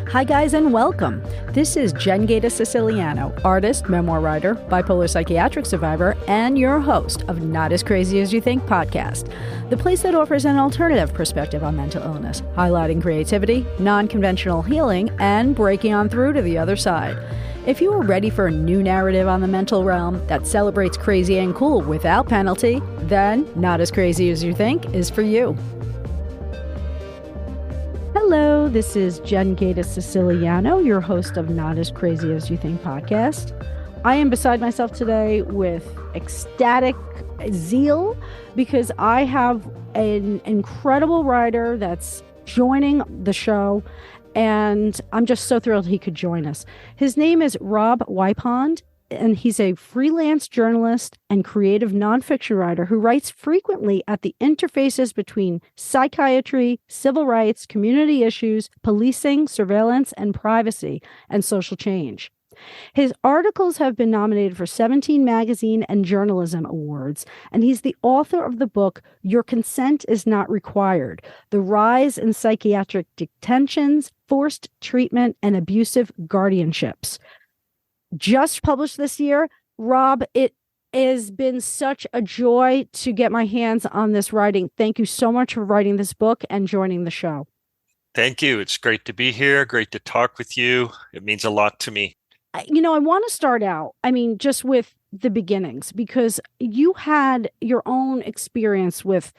Hi, guys, and welcome. This is Jen Gaeta Siciliano, artist, memoir writer, bipolar psychiatric survivor, and your host of Not As Crazy As You Think podcast, the place that offers an alternative perspective on mental illness, highlighting creativity, non-conventional healing, and breaking on through to the other side. If you are ready for a new narrative on the mental realm that celebrates crazy and cool without penalty, then Not As Crazy As You Think is for you. Hello, this is Jen Gaeta Siciliano, your host of Not As Crazy As You Think podcast. I am beside myself today with ecstatic zeal because I have an incredible writer that's joining the show, and I'm just so thrilled he could join us. His name is Rob Wipond, and he's a freelance journalist and creative nonfiction writer who writes frequently at the interfaces between psychiatry, civil rights, community issues, policing, surveillance, and privacy, and social change. His articles have been nominated for 17 magazine and journalism awards, and he's the author of the book, Your Consent Is Not Required: The Rise in Psychiatric Detentions, Forced Treatment, and Abusive Guardianships. Just published this year. Rob, it has been such a joy to get my hands on this writing. Thank you so much for writing this book and joining the show. Thank you. It's great to be here. Great to talk with you. It means a lot to me. I want to start out, just with the beginnings, because you had your own experience with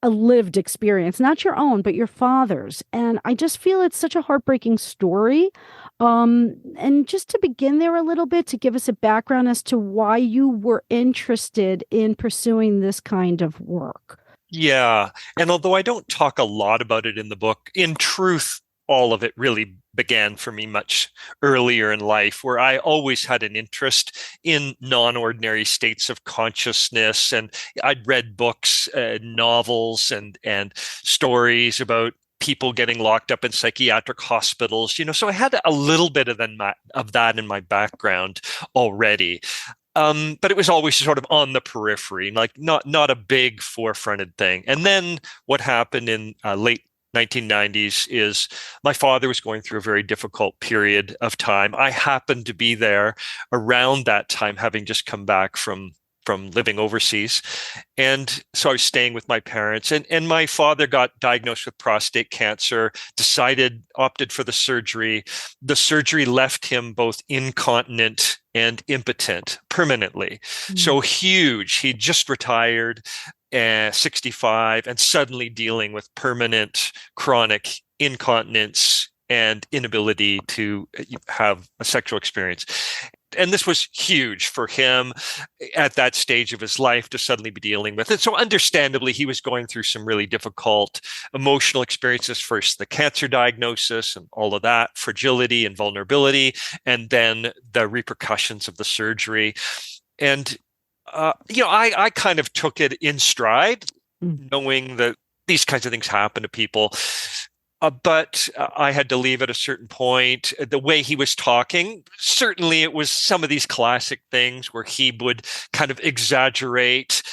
a lived experience, not your own, but your father's. And I just feel it's such a heartbreaking story. And just to begin there a little bit, to give us a background as to why you were interested in pursuing this kind of work. Yeah. And although I don't talk a lot about it in the book, in truth, all of it really began for me much earlier in life, where I always had an interest in non-ordinary states of consciousness. And I'd read books, novels, and stories about people getting locked up in psychiatric hospitals, so I had a little bit of that in my background already. But it was always sort of on the periphery, like not a big forefronted thing. And then what happened in late 1990s is my father was going through a very difficult period of time. I happened to be there around that time, having just come back from living overseas. And so I was staying with my parents, and my father got diagnosed with prostate cancer, opted for the surgery. The surgery left him both incontinent and impotent permanently. Mm-hmm. So huge. He just retired, 65, and suddenly dealing with permanent chronic incontinence and inability to have a sexual experience. And this was huge for him at that stage of his life to suddenly be dealing with it. So understandably, he was going through some really difficult emotional experiences. First, the cancer diagnosis and all of that, fragility and vulnerability, and then the repercussions of the surgery. And, I kind of took it in stride, knowing that these kinds of things happen to people. But I had to leave at a certain point. The way he was talking, certainly it was some of these classic things where he would kind of exaggerate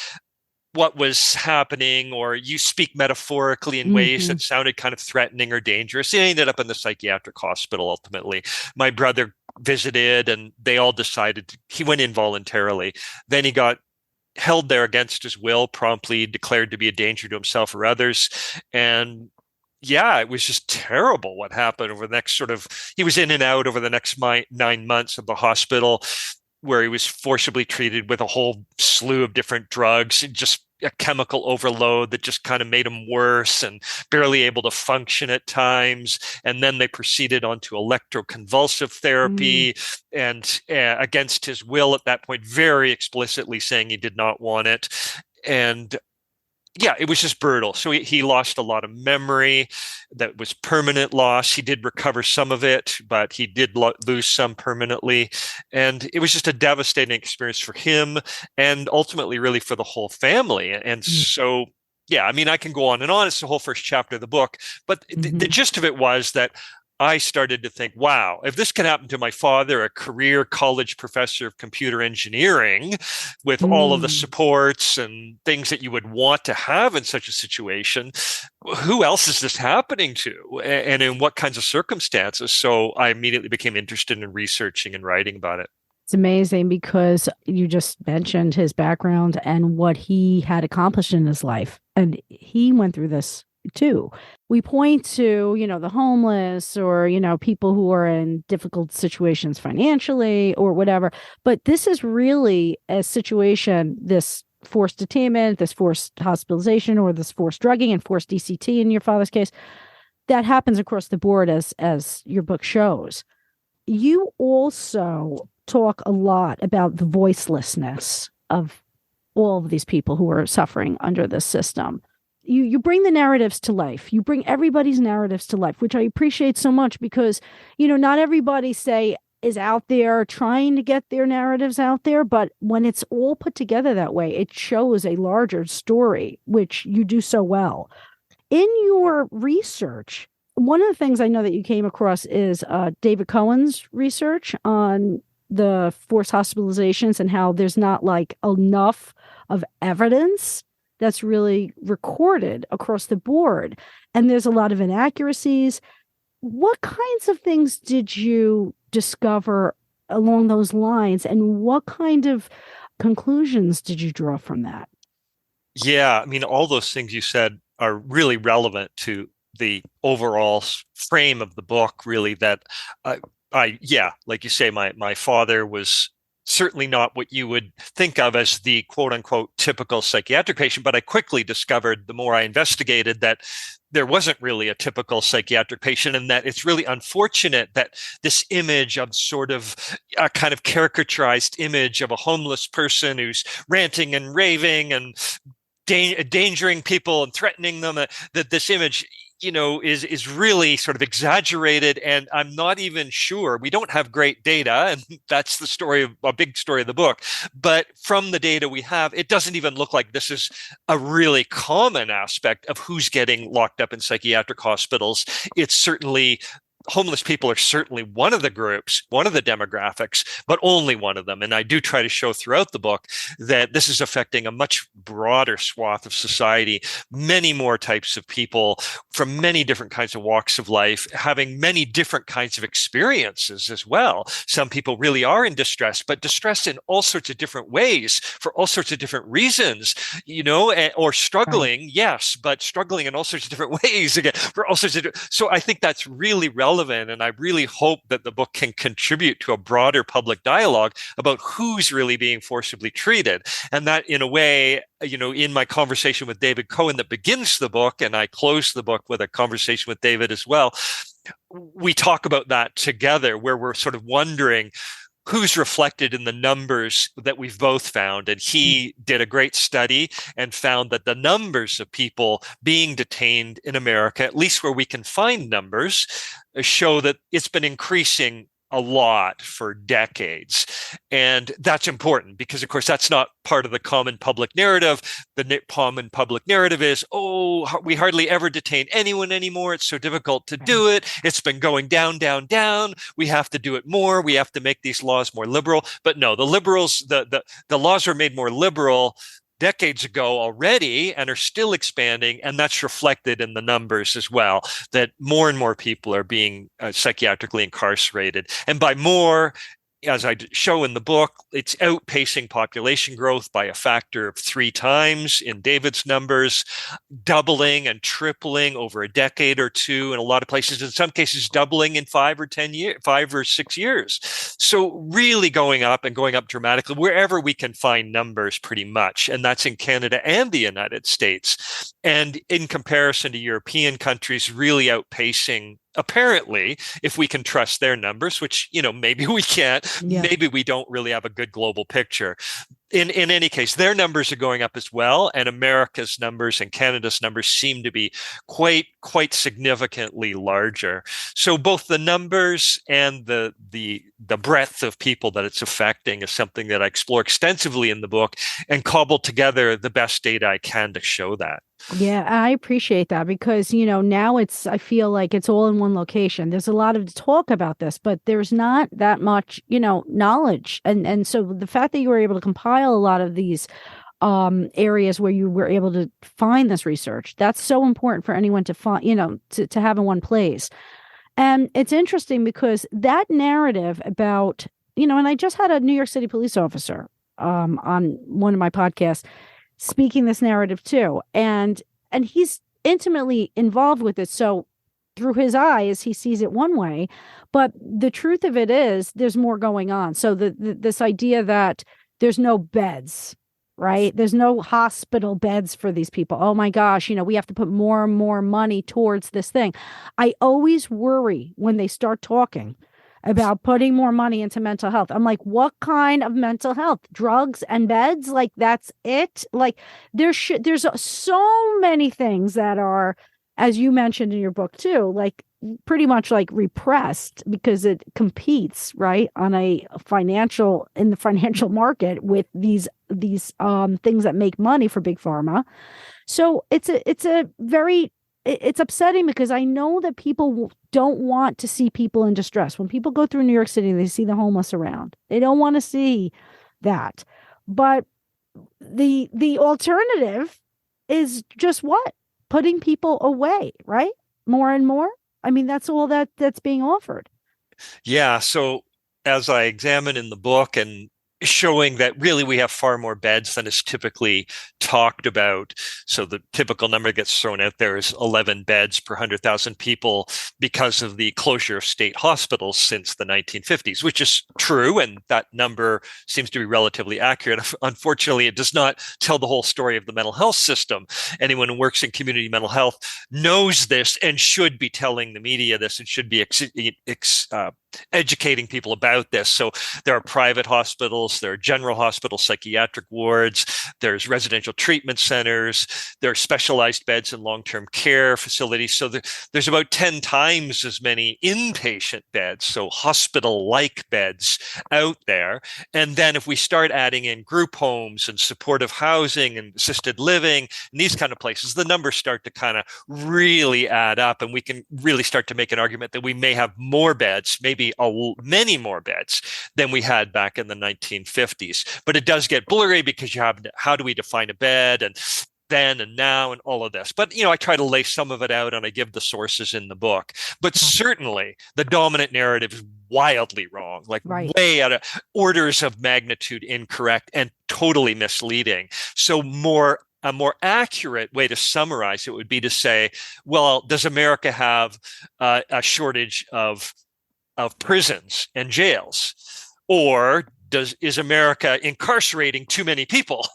what was happening, or you speak metaphorically in ways that sounded kind of threatening or dangerous. He ended up in the psychiatric hospital ultimately. My brother visited, and they all decided he went in voluntarily. Then he got held there against his will, promptly declared to be a danger to himself or others. And yeah, it was just terrible what happened over the next he was in and out over the next 9 months of the hospital, where he was forcibly treated with a whole slew of different drugs, and just a chemical overload that just kind of made him worse and barely able to function at times. And then they proceeded on to electroconvulsive therapy, and against his will at that point, very explicitly saying he did not want it. And yeah, it was just brutal. So he lost a lot of memory. That was permanent loss. He did recover some of it, but he did lose some permanently. And it was just a devastating experience for him, and ultimately really for the whole family. And so, yeah, I can go on and on. It's the whole first chapter of the book. But the gist of it was that I started to think, wow, if this can happen to my father, a career college professor of computer engineering, with all of the supports and things that you would want to have in such a situation, who else is this happening to, and in what kinds of circumstances? So I immediately became interested in researching and writing about it. It's amazing because you just mentioned his background and what he had accomplished in his life. And he went through this too. We point to, the homeless or, people who are in difficult situations financially or whatever. But this is really a situation, this forced detainment, this forced hospitalization, or this forced drugging and forced DCT in your father's case, that happens across the board as your book shows. You also talk a lot about the voicelessness of all of these people who are suffering under this system. You bring the narratives to life. You bring everybody's narratives to life, which I appreciate so much because, not everybody is out there trying to get their narratives out there. But when it's all put together that way, it shows a larger story, which you do so well. In your research, one of the things I know that you came across is David Cohen's research on the forced hospitalizations and how there's not enough of evidence that's really recorded across the board. And there's a lot of inaccuracies. What kinds of things did you discover along those lines? And what kind of conclusions did you draw from that? Yeah, I mean, all those things you said are really relevant to the overall frame of the book, really, that like you say, my father was certainly not what you would think of as the quote unquote typical psychiatric patient. But I quickly discovered, the more I investigated, that there wasn't really a typical psychiatric patient, and that it's really unfortunate that this image of sort of a kind of caricaturized image of a homeless person who's ranting and raving and endangering people and threatening them, that this image is really sort of exaggerated. And I'm not even sure, we don't have great data, and that's the story, a big story of the book. But from the data we have, it doesn't even look like this is a really common aspect of who's getting locked up in psychiatric hospitals. It's certainly, homeless people are certainly one of the groups, one of the demographics, but only one of them. And I do try to show throughout the book that this is affecting a much broader swath of society, many more types of people from many different kinds of walks of life, having many different kinds of experiences as well. Some people really are in distress, but distress in all sorts of different ways for all sorts of different reasons, or struggling, right. Yes, but struggling in all sorts of different ways again for all sorts of. So I think that's really relevant. And I really hope that the book can contribute to a broader public dialogue about who's really being forcibly treated. And that, in a way, in my conversation with David Cohen that begins the book, and I close the book with a conversation with David as well, we talk about that together, where we're sort of wondering who's reflected in the numbers that we've both found. And he did a great study and found that the numbers of people being detained in America, at least where we can find numbers, show that it's been increasing a lot for decades. And that's important because, of course, that's not part of the common public narrative. The common public narrative is, we hardly ever detain anyone anymore. It's so difficult to do it. It's been going down, down, down. We have to do it more. We have to make these laws more liberal. But no, the liberals, the laws were made more liberal decades ago already and are still expanding. And that's reflected in the numbers as well, that more and more people are being psychiatrically incarcerated. And by more, as I show in the book, it's outpacing population growth by a factor of 3 times in David's numbers, doubling and tripling over a decade or two in a lot of places, in some cases doubling in 5 or 6 years. So really going up and going up dramatically wherever we can find numbers, pretty much. And that's in Canada and the United States. And in comparison to European countries, really outpacing, apparently, if we can trust their numbers, which, maybe we can't, maybe we don't really have a good global picture. In any case, their numbers are going up as well, and America's numbers and Canada's numbers seem to be quite significantly larger. So both the numbers and the breadth of people that it's affecting is something that I explore extensively in the book and cobble together the best data I can to show that. Yeah, I appreciate that because, now I feel like it's all in one location. There's a lot of talk about this, but there's not that much, knowledge. And so the fact that you were able to compile a lot of these areas where you were able to find this research, that's so important for anyone to find, to have in one place. And it's interesting because that narrative about, and I just had a New York City police officer on one of my podcasts speaking this narrative too. And he's intimately involved with it. So through his eyes, he sees it one way. But the truth of it is there's more going on. So this idea that there's no beds, right? There's no hospital beds for these people. Oh my gosh, we have to put more and more money towards this thing. I always worry when they start talking about putting more money into mental health. I'm like, what kind of mental health? Drugs and beds? Like, that's it? Like, there's so many things that are, as you mentioned in your book too, like pretty much like repressed because it competes, right, on in the financial market with these things that make money for big pharma. So it's upsetting because I know that people don't want to see people in distress. When people go through New York City, they see the homeless around. They don't want to see that. But the alternative is just what? Putting people away, right? More and more. I mean, that's all that's being offered. Yeah. So as I examine in the book and showing that really we have far more beds than is typically talked about. So the typical number that gets thrown out there is 11 beds per 100,000 people because of the closure of state hospitals since the 1950s, which is true. And that number seems to be relatively accurate. Unfortunately, it does not tell the whole story of the mental health system. Anyone who works in community mental health knows this and should be telling the media this and should be educating people about this. So there are private hospitals, there are general hospitals, psychiatric wards, there's residential treatment centers, there are specialized beds in long-term care facilities. So there's about 10 times as many inpatient beds, so hospital-like beds out there. And then if we start adding in group homes and supportive housing and assisted living and these kind of places, the numbers start to kind of really add up, and we can really start to make an argument that we may have more beds, maybe many more beds than we had back in the 1950s. But it does get blurry because you have, how do we define a bed, and then and now and all of this. But, I try to lay some of it out and I give the sources in the book. But certainly the dominant narrative is wildly wrong, like Right. way out of orders of magnitude incorrect and totally misleading. So a more accurate way to summarize it would be to say, well, does America have a shortage of prisons and jails? Or is America incarcerating too many people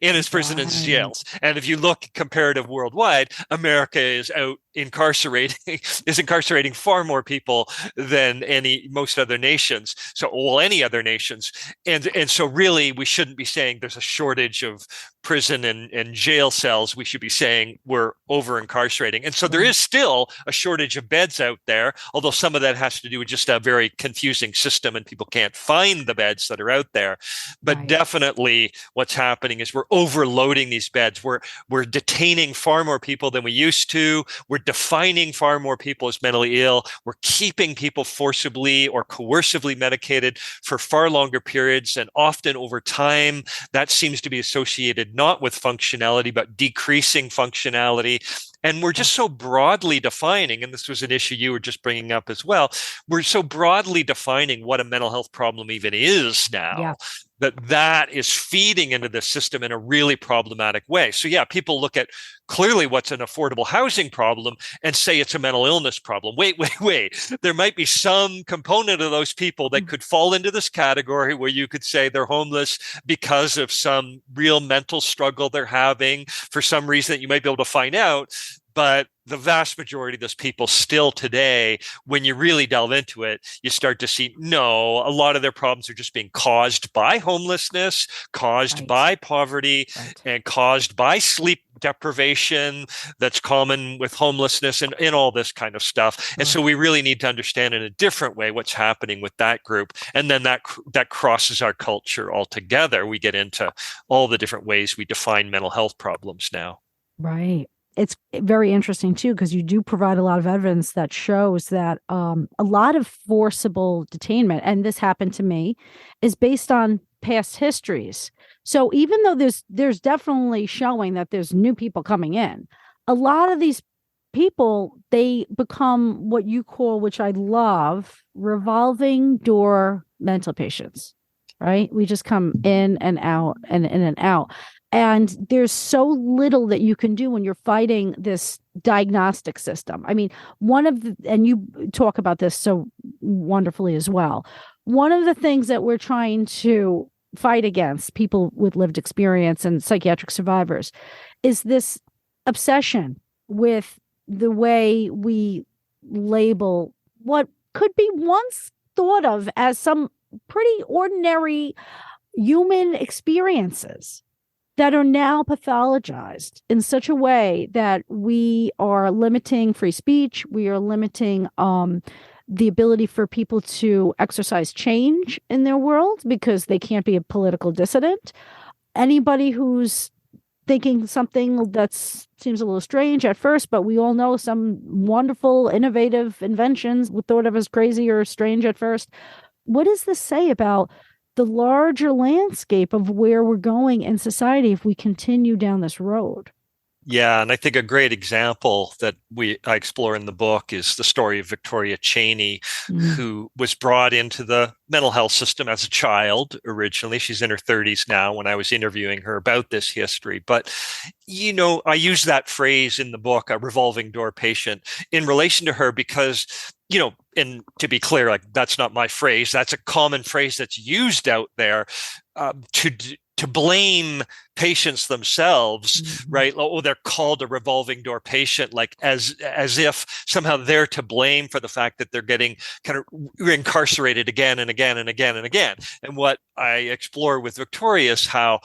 in its prisons and jails? And if you look comparative worldwide, America is incarcerating far more people than most other nations. So any other nations. And so really we shouldn't be saying there's a shortage of prison and jail cells. We should be saying we're over incarcerating. And so there is still a shortage of beds out there, although some of that has to do with just a very confusing system and people can't find the beds that are out there. But definitely what's happening is we're overloading these beds. We're detaining far more people than we used to. We're defining far more people as mentally ill. We're keeping people forcibly or coercively medicated for far longer periods, and often over time. That seems to be associated not with functionality, but decreasing functionality. And we're just so broadly defining, and this was an issue you were just bringing up as well, we're so broadly defining what a mental health problem even is now, that is feeding into the system in a really problematic way. So people look at clearly what's an affordable housing problem and say it's a mental illness problem. Wait. There might be some component of those people that could fall into this category where you could say they're homeless because of some real mental struggle they're having for some reason that you might be able to find out. But the vast majority of those people still today, when you really delve into it, you start to see, no, a lot of their problems are just being caused by homelessness, caused by poverty, and caused by sleep deprivation that's common with homelessness and all this kind of stuff. And so we really need to understand in a different way what's happening with that group. And then that crosses our culture altogether. We get into all the different ways we define mental health problems now. Right. it's very interesting too, because you do provide a lot of evidence that shows that a lot of forcible detainment, and this happened to me, is based on past histories. So even though there's definitely showing that there's new people coming in, a lot of these people, they become what you call, which I love, revolving door mental patients, right? We just come in and out and in and out. And there's so little that you can do when you're fighting this diagnostic system. I mean, and you talk about this so wonderfully as well. One of the things that we're trying to fight against, people with lived experience and psychiatric survivors, is this obsession with the way we label what could be once thought of as some pretty ordinary human experiences that are now pathologized in such a way that we are limiting free speech. We are limiting the ability for people to exercise change in their world because they can't be a political dissident. Anybody who's thinking something that seems a little strange at first, but we all know some wonderful, innovative inventions were thought of as crazy or strange at first. What does this say about the larger landscape of where we're going in society if we continue down this road? Yeah, and I think a great example that I explore in the book is the story of Victoria Cheney, who was brought into the mental health system as a child originally. She's in her 30s now when I was interviewing her about this history. But, I use that phrase in the book, a revolving door patient, in relation to her because, and to be clear, like that's not my phrase. That's a common phrase that's used out there to blame patients themselves, right? Oh, they're called a revolving door patient, like as if somehow they're to blame for the fact that they're getting kind of incarcerated again and again and again and again. And what I explore with Victoria is how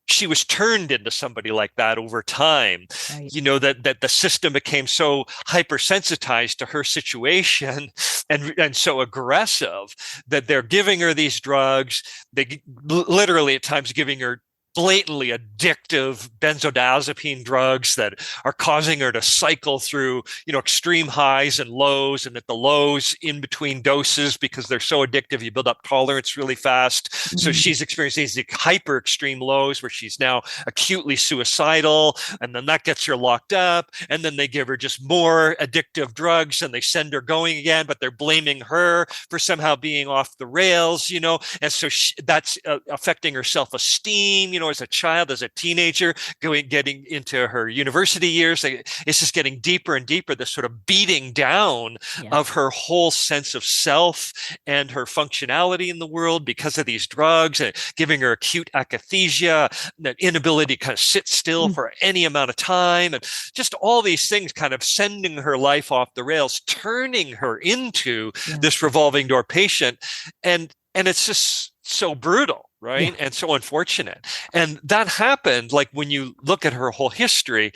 she was turned into somebody like that over time. Right. That the system became so hypersensitized to her situation and so aggressive that they're giving her these drugs. They literally at times giving her blatantly addictive benzodiazepine drugs that are causing her to cycle through, extreme highs and lows, and at the lows in between doses, because they're so addictive, you build up tolerance really fast. So she's experiencing these hyper extreme lows where she's now acutely suicidal, and then that gets her locked up, and then they give her just more addictive drugs and they send her going again, but they're blaming her for somehow being off the rails, and so that's affecting her self-esteem, as a child, as a teenager, getting into her university years. It's just getting deeper and deeper, this sort of beating down of her whole sense of self and her functionality in the world because of these drugs, and giving her acute akathisia, the inability to kind of sit still for any amount of time, and just all these things kind of sending her life off the rails, turning her into this revolving door patient. And it's just so brutal. Right. Yeah. And so unfortunate. And that happened, like when you look at her whole history,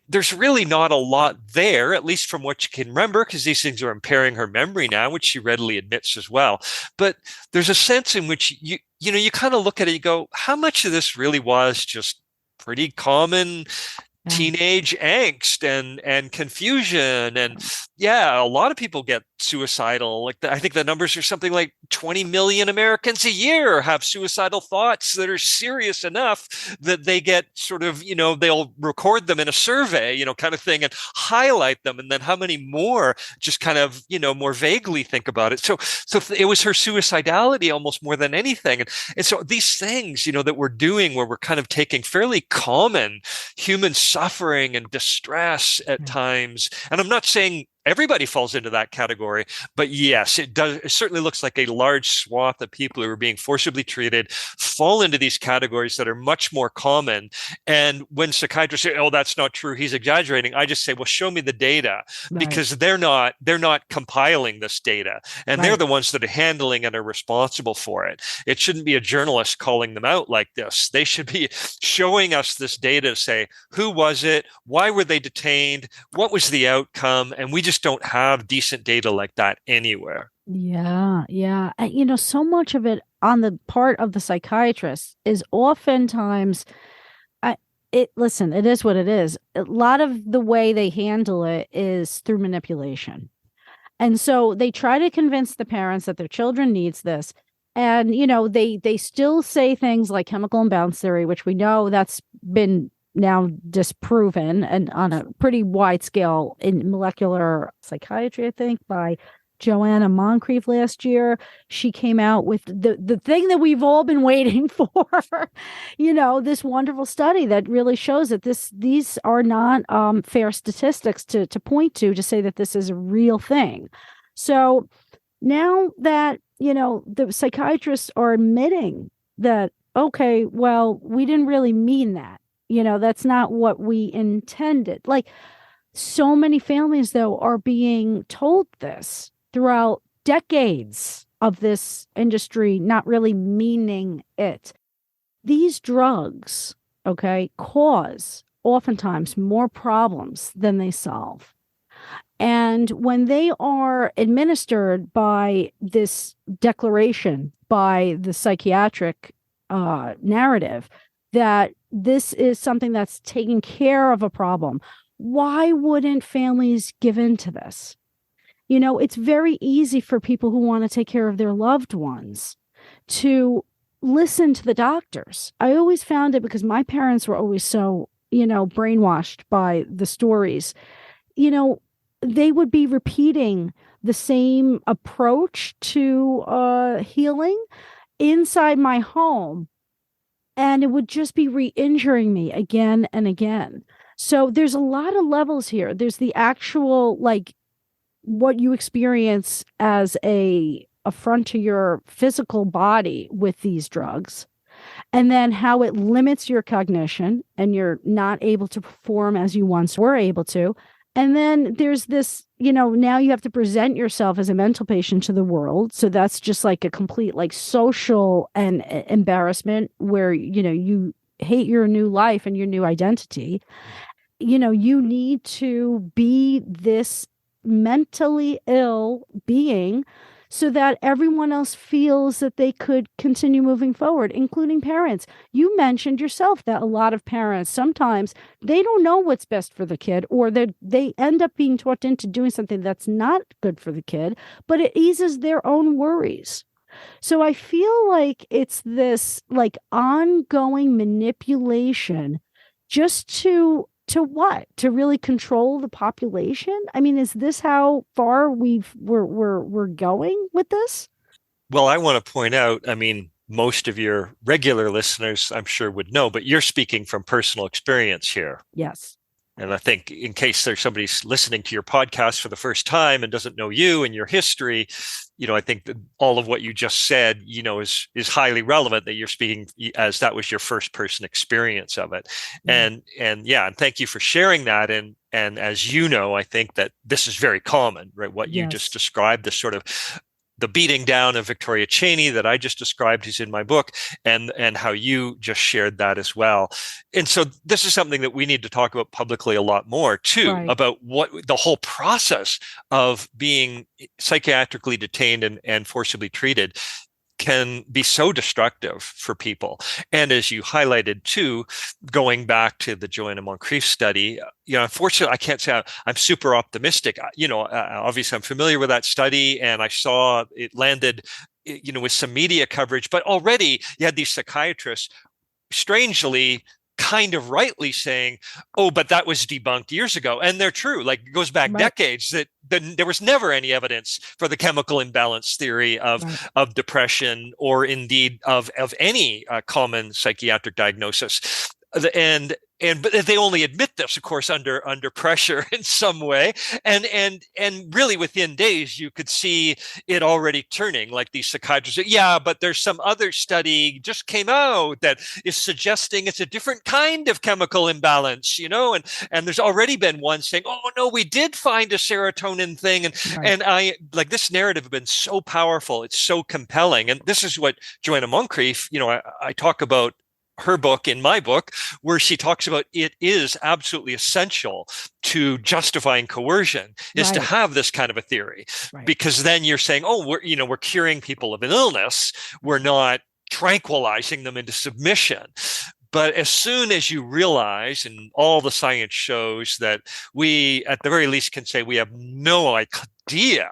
there's really not a lot there, at least from what you can remember, because these things are impairing her memory now, which she readily admits as well. But there's a sense in which you kind of look at it, you go, how much of this really was just pretty common teenage angst and confusion? And a lot of people get suicidal. Like I think the numbers are something like 20 million Americans a year have suicidal thoughts that are serious enough that they get sort of, they'll record them in a survey, kind of thing, and highlight them. And then how many more just kind of, more vaguely think about it. So it was her suicidality almost more than anything. And so these things, that we're doing where we're kind of taking fairly common human suffering and distress at times. And I'm not saying everybody falls into that category, but yes, it does. It certainly looks like a large swath of people who are being forcibly treated fall into these categories that are much more common. And when psychiatrists say, "Oh, that's not true, he's exaggerating," I just say, "Well, show me the data," because they're not compiling this data, and they're the ones that are handling and are responsible for it. It shouldn't be a journalist calling them out like this. They should be showing us this data to say, who was it? Why were they detained? What was the outcome? And we just don't have decent data like that anywhere. Yeah. So much of it on the part of the psychiatrist is oftentimes listen, it is what it is. A lot of the way they handle it is through manipulation. And so they try to convince the parents that their children needs this. And, they still say things like chemical imbalance theory, which we know that's been now disproven and on a pretty wide scale in molecular psychiatry, I think, by Joanna Moncrief last year. She came out with the thing that we've all been waiting for, this wonderful study that really shows that these are not fair statistics to point to say that this is a real thing. So now that, the psychiatrists are admitting that, okay, well, we didn't really mean that, that's not what we intended. Like, so many families, though, are being told this throughout decades of this industry not really meaning it. These drugs, okay, cause oftentimes more problems than they solve. And when they are administered by this declaration, by the psychiatric narrative, that this is something that's taking care of a problem, why wouldn't families give in to this? It's very easy for people who want to take care of their loved ones to listen to the doctors. I always found it, because my parents were always so, brainwashed by the stories. They would be repeating the same approach to healing inside my home, and it would just be re-injuring me again and again. So there's a lot of levels here. There's the actual, like, what you experience as a affront to your physical body with these drugs, and then how it limits your cognition and you're not able to perform as you once were able to. And then there's this, now you have to present yourself as a mental patient to the world. So that's just like a complete, like, social and embarrassment where, you hate your new life and your new identity. You need to be this mentally ill being so that everyone else feels that they could continue moving forward, including parents. You mentioned yourself that a lot of parents, sometimes they don't know what's best for the kid, or they end up being talked into doing something that's not good for the kid, but it eases their own worries. So I feel like it's this, like, ongoing manipulation just to what? To really control the population? I mean, is this how far we're going with this? Well, I want to point out, I mean, most of your regular listeners, I'm sure, would know, but you're speaking from personal experience here. Yes. And I think, in case there's somebody listening to your podcast for the first time and doesn't know you and your history, I think that all of what you just said, is highly relevant, that you're speaking as that was your first person experience of it. Mm. And thank you for sharing that. And as you know, I think that this is very common, right? What you just described, this sort of the beating down of Victoria Cheney that I just described, is in my book, and how you just shared that as well. And so this is something that we need to talk about publicly a lot more too, right, about what the whole process of being psychiatrically detained and forcibly treated can be so destructive for people. And as you highlighted too, going back to the Joanna Moncrief study, unfortunately, I can't say I'm super optimistic. Obviously I'm familiar with that study, and I saw it landed, with some media coverage, but already you had these psychiatrists strangely kind of rightly saying, oh, but that was debunked years ago. And they're true. Like, it goes back decades that there was never any evidence for the chemical imbalance theory of depression, or indeed of any common psychiatric diagnosis. But they only admit this, of course, under pressure in some way, and really within days you could see it already turning. Like, these psychiatrists say, yeah, but there's some other study just came out that is suggesting it's a different kind of chemical imbalance, and there's already been one saying, oh no, we did find a serotonin thing, and I like this narrative has been so powerful, it's so compelling, and this is what Joanna Moncrief, I talk about her book in my book, where she talks about it is absolutely essential to justifying coercion is to have this kind of a theory, because then you're saying, oh, we're curing people of an illness. We're not tranquilizing them into submission. But as soon as you realize, and all the science shows, that we, at the very least, can say we have no idea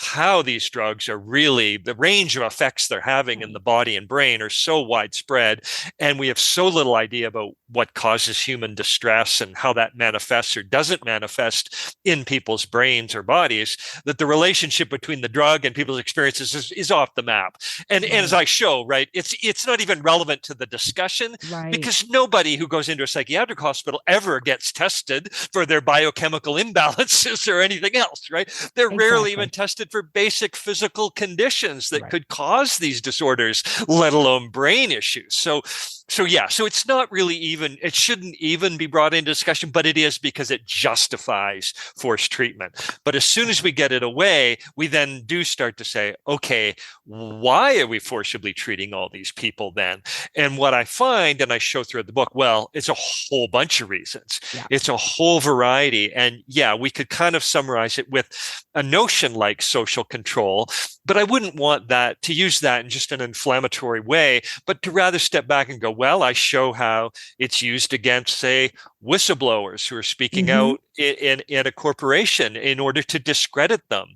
how these drugs are really, the range of effects they're having in the body and brain are so widespread. And we have so little idea about what causes human distress and how that manifests or doesn't manifest in people's brains or bodies, that the relationship between the drug and people's experiences is off the map. And as I show, right, it's not even relevant to the discussion, because nobody who goes into a psychiatric hospital ever gets tested for their biochemical imbalances or anything else, right? They're rarely even tested for basic physical conditions that could cause these disorders, let alone brain issues. So it's not really even, it shouldn't even be brought into discussion, but it is, because it justifies forced treatment. But as soon as we get it away, we then do start to say, okay, why are we forcibly treating all these people then? And what I find, and I show throughout the book, well, it's a whole bunch of reasons. It's a whole variety. And we could kind of summarize it with a notion like social control, but I wouldn't want that to use that in just an inflammatory way, but to rather step back and go, well, I show how it's used against, say, whistleblowers who are speaking out in a corporation in order to discredit them.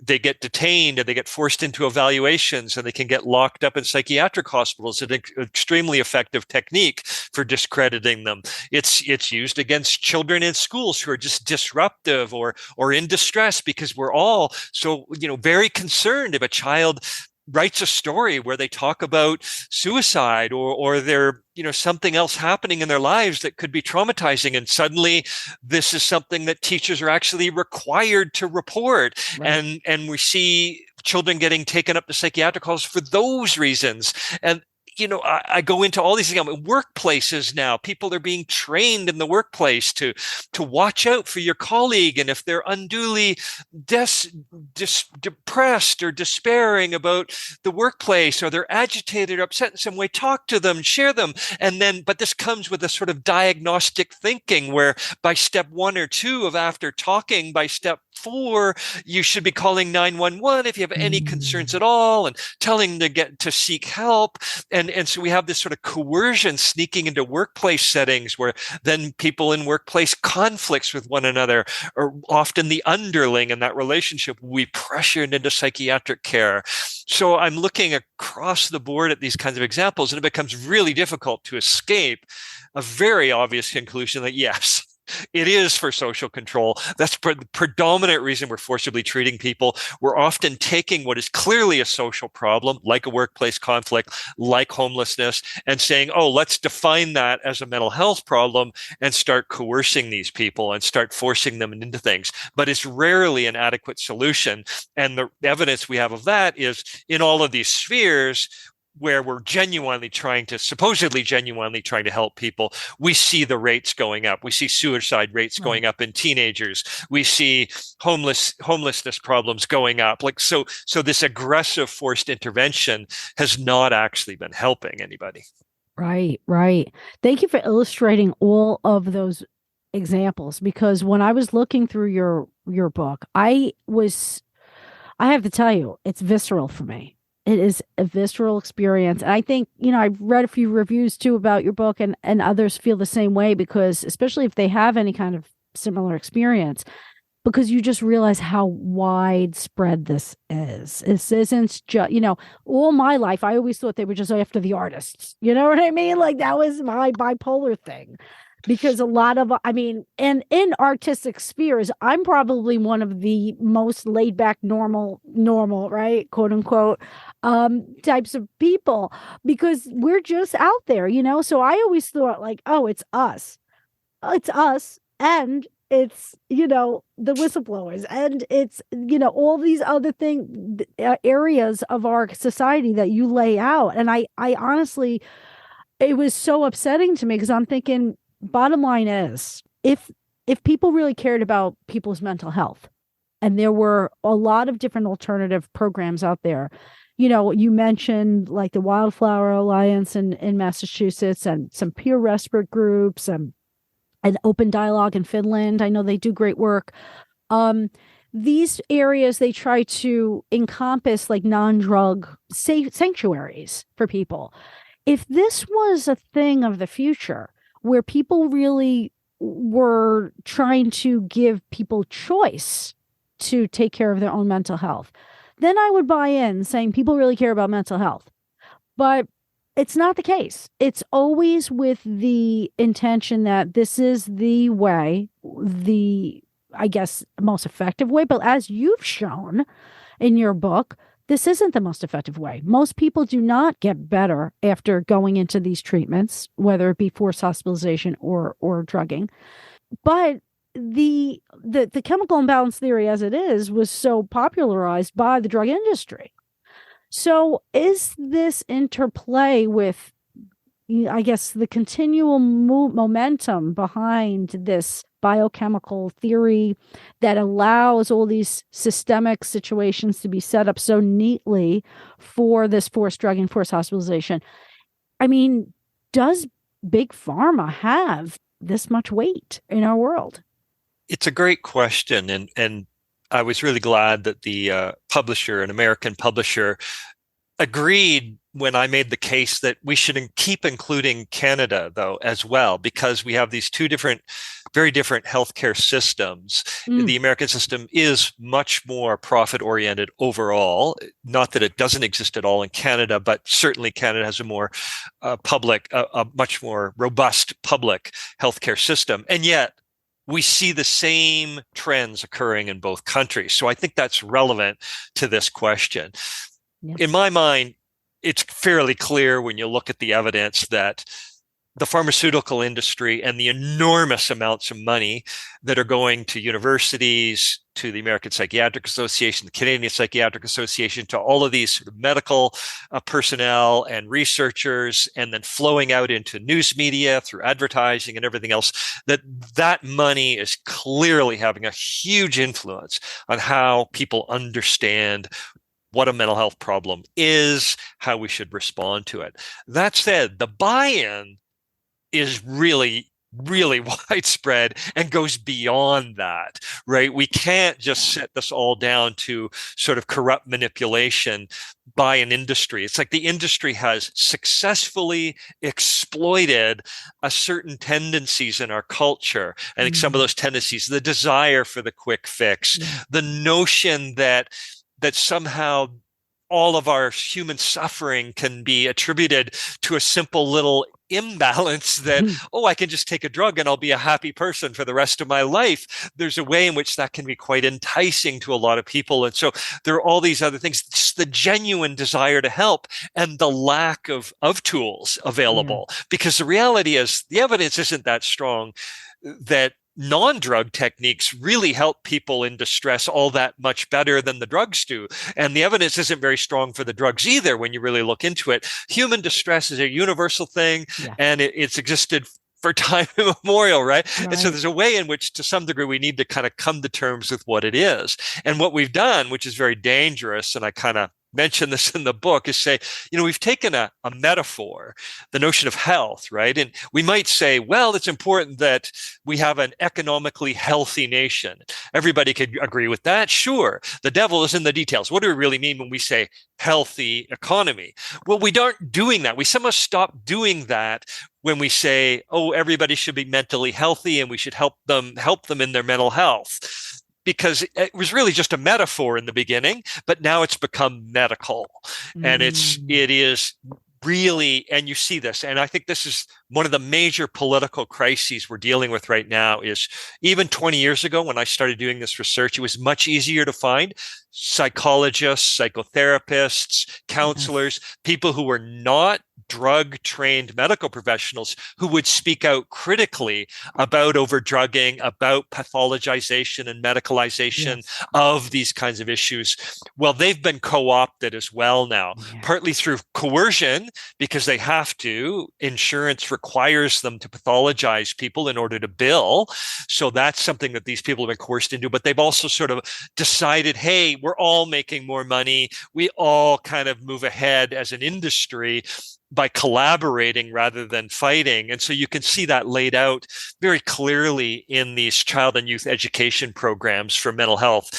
They get detained and they get forced into evaluations, and they can get locked up in psychiatric hospitals. It's an extremely effective technique for discrediting them. It's used against children in schools who are just disruptive or in distress, because we're all so, very concerned if a child writes a story where they talk about suicide or they're, something else happening in their lives that could be traumatizing. And suddenly this is something that teachers are actually required to report. And we see children getting taken up to psychiatric halls for those reasons. And I go into all these things. Workplaces now, people are being trained in the workplace to watch out for your colleague. And if they're unduly depressed or despairing about the workplace, or they're agitated or upset in some way, talk to them, share them. But this comes with a sort of diagnostic thinking where by step 1 or 2 of after talking, by step 4, you should be calling 911 if you have any concerns at all, and telling them to seek help. And so we have this sort of coercion sneaking into workplace settings, where then people in workplace conflicts with one another are often the underling in that relationship will be pressured into psychiatric care. So I'm looking across the board at these kinds of examples, and it becomes really difficult to escape a very obvious conclusion that yes, it is for social control. That's the predominant reason we're forcibly treating people. We're often taking what is clearly a social problem, like a workplace conflict, like homelessness, and saying, oh, let's define that as a mental health problem and start coercing these people and start forcing them into things. But it's rarely an adequate solution. And the evidence we have of that is in all of these spheres where we're supposedly genuinely trying to help people, we see the rates going up. We see suicide rates going up in teenagers. We see homelessness problems going up. So this aggressive forced intervention has not actually been helping anybody. Right. Thank you for illustrating all of those examples, because when I was looking through your book, I have to tell you, it's visceral for me. It is a visceral experience. And I think, I've read a few reviews too about your book, and others feel the same way, because especially if they have any kind of similar experience, because you just realize how widespread this is. This isn't just, all my life, I always thought they were just after the artists. You know what I mean? Like that was my bipolar thing. Because a lot of, and in artistic spheres, I'm probably one of the most laid back, normal, right, quote unquote, types of people, because we're just out there, So I always thought like, oh, it's us, and it's the whistleblowers, and it's all these other areas of our society that you lay out. And I honestly, it was so upsetting to me, because I'm thinking, bottom line is, if people really cared about people's mental health, and there were a lot of different alternative programs out there, you mentioned like the Wildflower Alliance in Massachusetts, and some peer respite groups, and an open dialogue in Finland. I know they do great work. These areas, they try to encompass like non-drug sanctuaries for people. If this was a thing of the future where people really were trying to give people choice to take care of their own mental health, then I would buy in saying people really care about mental health. But it's not the case. It's always with the intention that this is the way, I guess, most effective way. But as you've shown in your book, this isn't the most effective way. Most people do not get better after going into these treatments, whether it be forced hospitalization or drugging. But the chemical imbalance theory as it is was so popularized by the drug industry. So is this interplay with, I guess, the continual momentum behind this biochemical theory that allows all these systemic situations to be set up so neatly for this forced drugging, forced hospitalization? I mean, does big pharma have this much weight in our world? It's a great question, and I was really glad that the publisher, an American publisher, agreed when I made the case that we should keep including Canada, though, as well, because we have these two very different healthcare systems. The American system is much more profit-oriented overall. Not that it doesn't exist at all in Canada, but certainly Canada has a more a much more robust public healthcare system. And yet, we see the same trends occurring in both countries. So I think that's relevant to this question. Yes. In my mind, it's fairly clear when you look at the evidence that the pharmaceutical industry and the enormous amounts of money that are going to universities, to the American Psychiatric Association, the Canadian Psychiatric Association, to all of these sort of medical personnel and researchers, and then flowing out into news media through advertising and everything else, that money is clearly having a huge influence on how people understand what a mental health problem is, how we should respond to it. That said, the buy-in is really, really widespread and goes beyond that, right? We can't just set this all down to sort of corrupt manipulation by an industry. It's like the industry has successfully exploited a certain tendencies in our culture. I think some of those tendencies, the desire for the quick fix, the notion that somehow all of our human suffering can be attributed to a simple little imbalance that, oh, I can just take a drug and I'll be a happy person for the rest of my life. There's a way in which that can be quite enticing to a lot of people. And so there are all these other things, just the genuine desire to help and the lack of tools available. Because the reality is the evidence isn't that strong that non-drug techniques really help people in distress all that much better than the drugs do. And the evidence isn't very strong for the drugs either when you really look into it. Human distress is a universal thing, and it's existed for time immemorial, right? And so there's a way in which, to some degree, we need to kind of come to terms with what it is. And what we've done, which is very dangerous, and I kind of mention this in the book, is say, we've taken a metaphor, the notion of health, right? And we might say, well, it's important that we have an economically healthy nation. Everybody could agree with that. Sure. The devil is in the details. What do we really mean when we say healthy economy? Well, we aren't doing that. We somehow stop doing that when we say, oh, everybody should be mentally healthy and we should help them in their mental health. Because it was really just a metaphor in the beginning, but now it's become medical. And it is really, and you see this, and I think this is one of the major political crises we're dealing with right now. Is even 20 years ago, when I started doing this research, it was much easier to find psychologists, psychotherapists, counselors, people who were not drug-trained medical professionals who would speak out critically about overdrugging, about pathologization and medicalization of these kinds of issues. Well, they've been co-opted as well now, partly through coercion, because they have to. Insurance requires them to pathologize people in order to bill. So that's something that these people have been coerced into. But they've also sort of decided, hey, we're all making more money. We all kind of move ahead as an industry by collaborating rather than fighting. And so you can see that laid out very clearly in these child and youth education programs for mental health.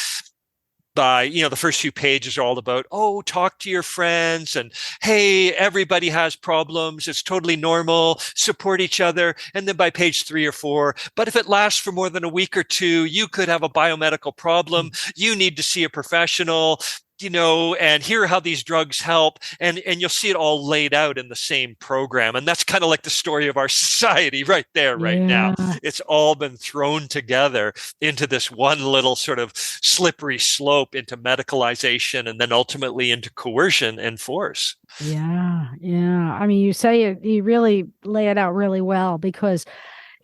by, the first few pages are all about, oh, talk to your friends and hey, everybody has problems. It's totally normal. Support each other. And then by page 3 or 4, but if it lasts for more than a week or two, you could have a biomedical problem. You need to see a professional. And here are how these drugs help. And you'll see it all laid out in the same program. And that's kind of like the story of our society right there, right now. Yeah. It's all been thrown together into this one little sort of slippery slope into medicalization and then ultimately into coercion and force. Yeah. Yeah. I mean, you say it, you really lay it out really well, because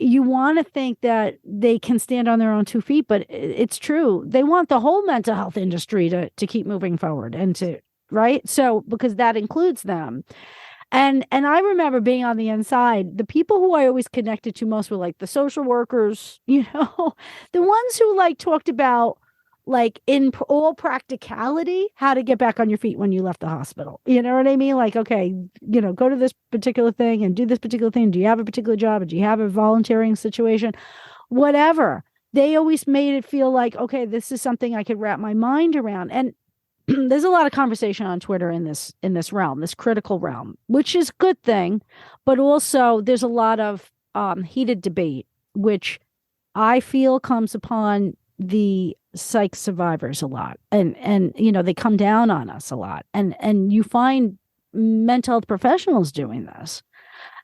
you want to think that they can stand on their own 2 feet, but it's true. They want the whole mental health industry to keep moving forward and to, right? So, because that includes them. And I remember being on the inside, the people who I always connected to most were like the social workers, the ones who like talked about, like, in all practicality, how to get back on your feet when you left the hospital. You know what I mean? Like, okay, go to this particular thing and do this particular thing. Do you have a particular job? Do you have a volunteering situation? Whatever. They always made it feel like, okay, this is something I could wrap my mind around. And there's a lot of conversation on Twitter in this realm, this critical realm, which is a good thing, but also there's a lot of heated debate, which I feel comes upon the psych survivors a lot, and they come down on us a lot, and you find mental health professionals doing this,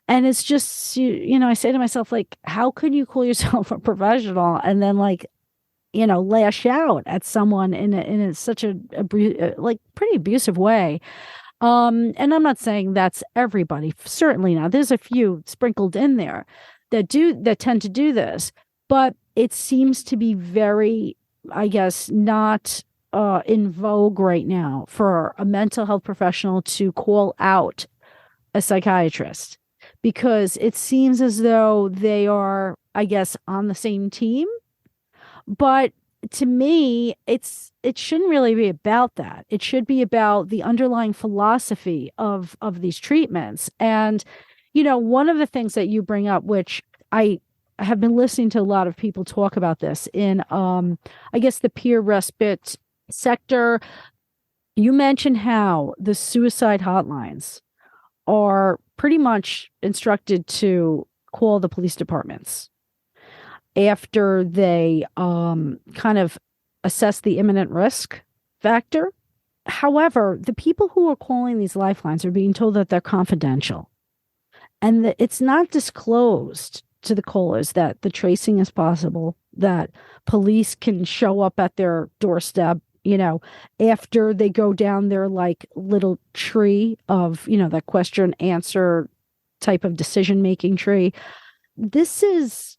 and it's just I say to myself, like, how could you call yourself a professional and then, like, lash out at someone in such a like pretty abusive way. And I'm not saying that's everybody, certainly not. There's a few sprinkled in there that tend to do this, but it seems to be very, I guess, not in vogue right now for a mental health professional to call out a psychiatrist, because it seems as though they are, I guess, on the same team. But to me, it shouldn't really be about that. It should be about the underlying philosophy of these treatments. And one of the things that you bring up, which I have been listening to a lot of people talk about this in, I guess, the peer respite sector. You mentioned how the suicide hotlines are pretty much instructed to call the police departments after they kind of assess the imminent risk factor. However, the people who are calling these lifelines are being told that they're confidential, and that it's not disclosed to the callers that the tracing is possible, that police can show up at their doorstep, after they go down their, like, little tree of, that question answer type of decision making tree. This is,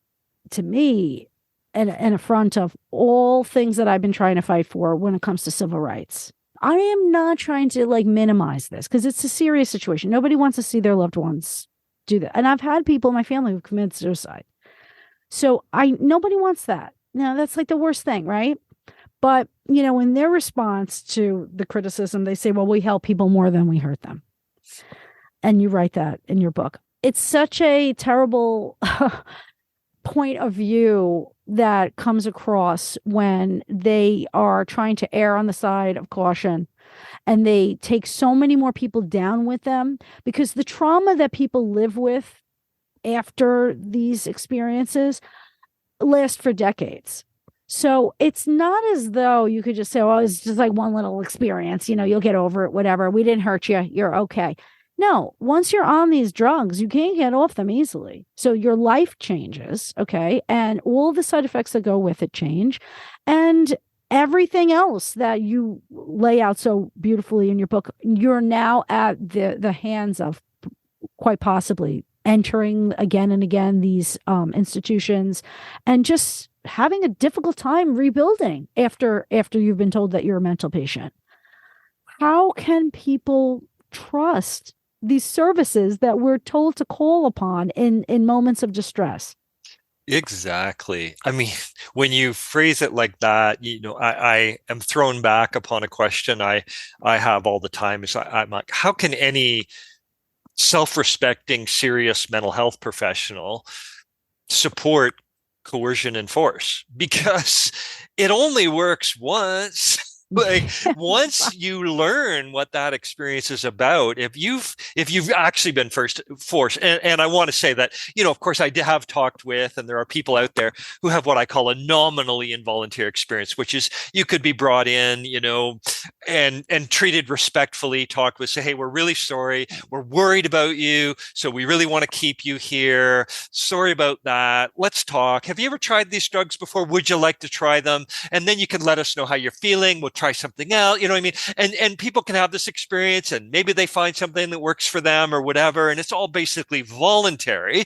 to me, an affront of all things that I've been trying to fight for when it comes to civil rights. I am not trying to, like, minimize this, because it's a serious situation. Nobody wants to see their loved ones do that. And I've had people in my family who've committed suicide. So nobody wants that. That's like the worst thing, right? But, in their response to the criticism, they say, well, we help people more than we hurt them. And you write that in your book. It's such a terrible point of view that comes across when they are trying to err on the side of caution, and they take so many more people down with them, because the trauma that people live with after these experiences lasts for decades. So it's not as though you could just say, well, it's just like one little experience, you'll get over it, whatever. We didn't hurt you. You're okay. No, once you're on these drugs, you can't get off them easily. So your life changes, okay? And all the side effects that go with it change. And everything else that you lay out so beautifully in your book, you're now at the hands of, quite possibly, entering again and again these institutions and just having a difficult time rebuilding after you've been told that you're a mental patient. How can people trust these services that we're told to call upon in moments of distress? Exactly. I mean, when you phrase it like that, I am thrown back upon a question I have all the time. I'm like, how can any self-respecting, serious mental health professional support coercion and force? Because it only works once. Like once you learn what that experience is about, if you've actually been forced, and I want to say that, of course I have talked with, and there are people out there who have what I call a nominally involuntary experience, which is you could be brought in, and treated respectfully, talked with, say, hey, we're really sorry, we're worried about you, so we really want to keep you here. Sorry about that. Let's talk. Have you ever tried these drugs before? Would you like to try them? And then you can let us know how you're feeling. We'll try something out. You know what I mean? And people can have this experience, and maybe they find something that works for them or whatever. And it's all basically voluntary.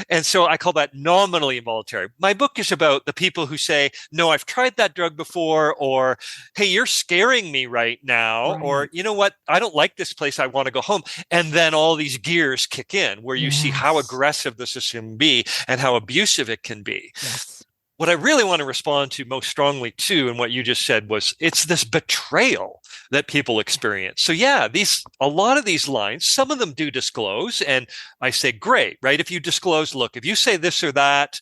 And so I call that nominally involuntary. My book is about the people who say, no, I've tried that drug before, or hey, you're scaring me right now, Right. or you know what? I don't like this place. I want to go home. And then all these gears kick in where you see how aggressive the system can be and how abusive it can be. Yes. What I really want to respond to most strongly too, and what you just said, was it's this betrayal that people experience. So yeah, a lot of these lines, some of them do disclose, and I say, great, right? If you disclose, look, if you say this or that,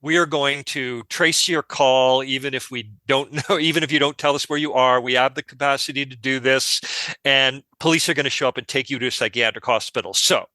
we are going to trace your call, even if we don't know, even if you don't tell us where you are. We have the capacity to do this, and police are going to show up and take you to a psychiatric hospital. So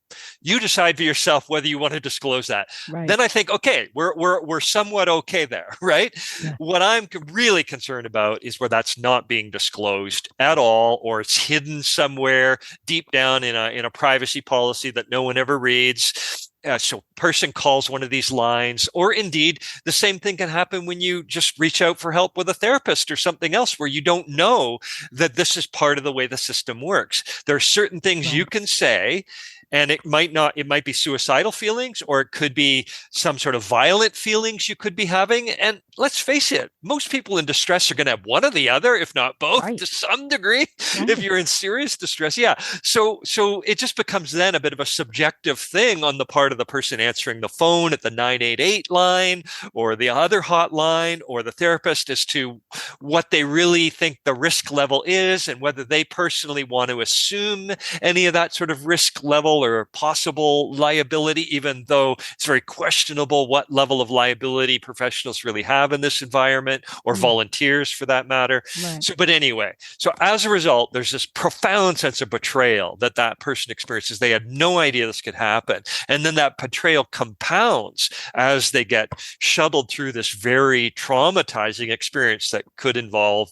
you decide for yourself whether you want to disclose that. Right. Then I think, okay, we're somewhat okay there, right? Yeah. What I'm really concerned about is where that's not being disclosed at all, or it's hidden somewhere deep down in a privacy policy that no one ever reads. So a person calls one of these lines, or indeed the same thing can happen when you just reach out for help with a therapist or something else where you don't know that this is part of the way the system works. There are certain things you can say, and it might be suicidal feelings, or it could be some sort of violent feelings you could be having. And let's face it, most people in distress are going to have one or the other, if not both, to some degree. If you're in serious distress. Yeah. So it just becomes then a bit of a subjective thing on the part of the person answering the phone at the 988 line or the other hotline, or the therapist, as to what they really think the risk level is, and whether they personally want to assume any of that sort of risk level or possible liability, even though it's very questionable what level of liability professionals really have in this environment, or volunteers for that matter. Right. But anyway, so as a result, there's this profound sense of betrayal that person experiences. They had no idea this could happen. And then that betrayal compounds as they get shuttled through this very traumatizing experience that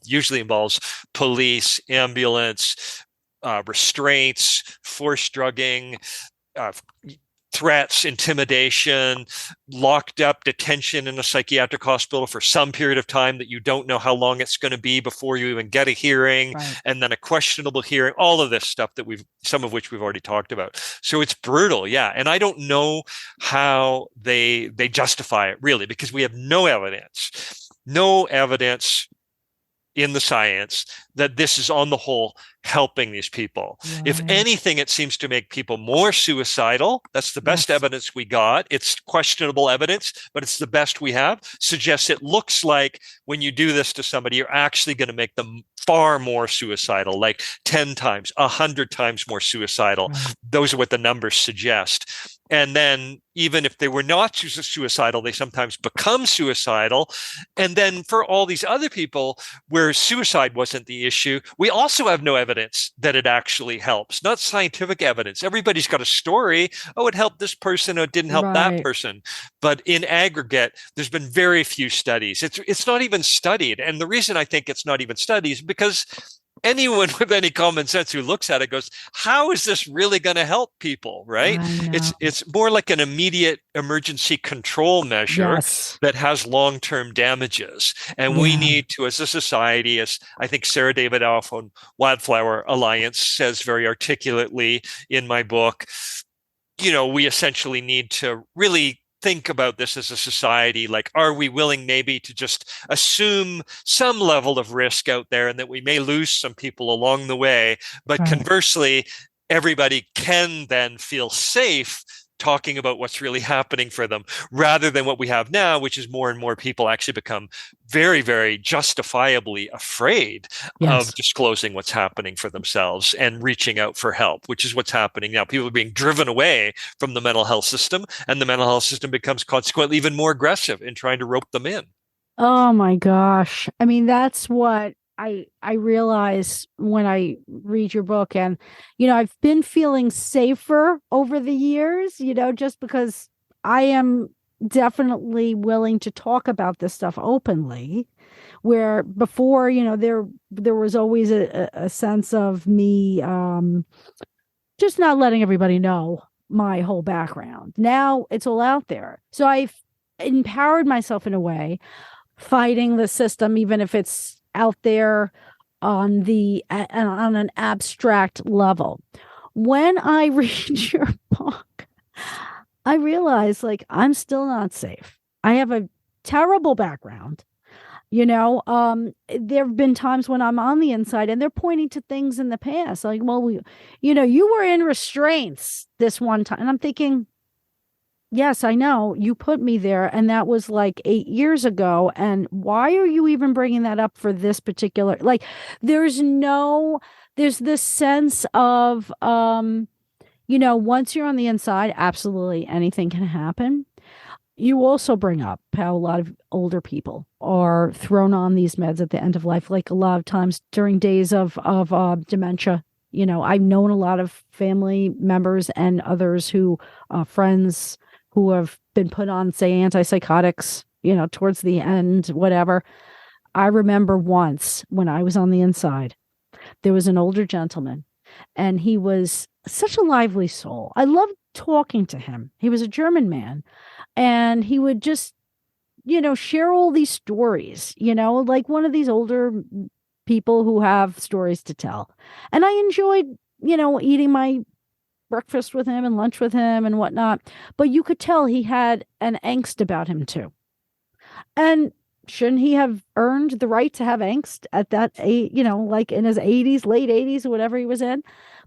usually involves police, ambulance, restraints, forced drugging, threats, intimidation, locked up detention in a psychiatric hospital for some period of time that you don't know how long it's going to be before you even get a hearing, and then a questionable hearing, all of this stuff that some of which we've already talked about. So it's brutal. Yeah. And I don't know how they justify it, really, because we have no evidence in the science that this is on the whole helping these people. Right. If anything, it seems to make people more suicidal. That's the best evidence we got. It's questionable evidence, but it's the best we have. Suggests it looks like when you do this to somebody, you're actually going to make them far more suicidal, like 10 times, 100 times more suicidal. Right. Those are what the numbers suggest. And then even if they were not suicidal, they sometimes become suicidal. And then for all these other people where suicide wasn't the issue, we also have no evidence that it actually helps. Not scientific evidence. Everybody's got a story. Oh, it helped this person, or it didn't help that person. But in aggregate, there's been very few studies. It's not even studied. And the reason I think it's not even studied is because anyone with any common sense who looks at it goes, how is this really going to help people, right? It's more like an immediate emergency control measure that has long-term damages. And we need to, as a society, as I think Sarah David Alf on Wildflower Alliance says very articulately in my book, we essentially need to really think about this as a society. Like, are we willing maybe to just assume some level of risk out there, and that we may lose some people along the way, but conversely, everybody can then feel safe talking about what's really happening for them, rather than what we have now, which is more and more people actually become very, very justifiably afraid of disclosing what's happening for themselves and reaching out for help, which is what's happening now. People are being driven away from the mental health system, and the mental health system becomes consequently even more aggressive in trying to rope them in. Oh my gosh. I mean, that's what I realize when I read your book, and I've been feeling safer over the years, just because I am definitely willing to talk about this stuff openly, where before, there was always a sense of me just not letting everybody know my whole background. Now it's all out there. So I've empowered myself in a way, fighting the system, even if it's out there on an abstract level. When I read your book, I realize, like, I'm still not safe. I have a terrible background. There have been times when I'm on the inside and they're pointing to things in the past, like, well, you were in restraints this one time. And I'm thinking, yes, I know you put me there, and that was like 8 years ago. And why are you even bringing that up for this particular, like, there's this sense of, once you're on the inside, absolutely anything can happen. You also bring up how a lot of older people are thrown on these meds at the end of life, like a lot of times during days of dementia. I've known a lot of family members and others who, friends who have been put on, say, antipsychotics, towards the end, whatever. I remember once when I was on the inside, there was an older gentleman, and he was such a lively soul. I loved talking to him. He was a German man, and he would just, share all these stories, like one of these older people who have stories to tell. And I enjoyed, eating my breakfast with him and lunch with him and whatnot. But you could tell he had an angst about him too. And shouldn't he have earned the right to have angst at that age, like in his 80s, late 80s, or whatever he was in?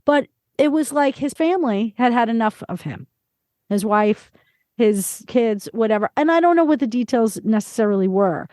But it was like his family had had enough of him, his wife, his kids, whatever. And I don't know what the details necessarily were,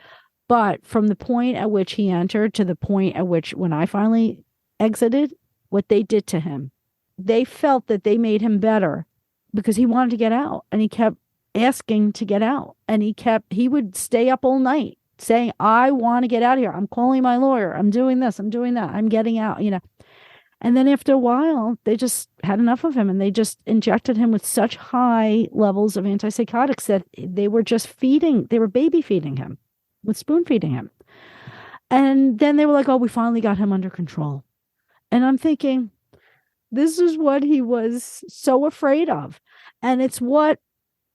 but from the point at which he entered to the point at which, when I finally exited, what they did to him, they felt that they made him better because he wanted to get out, and he kept asking to get out. And he would stay up all night saying, I want to get out of here. I'm calling my lawyer. I'm doing this. I'm doing that. I'm getting out, And then after a while, they just had enough of him, and they just injected him with such high levels of antipsychotics that they were baby feeding him, with spoon feeding him. And then they were like, oh, we finally got him under control. And I'm thinking, this is what he was so afraid of. And it's what,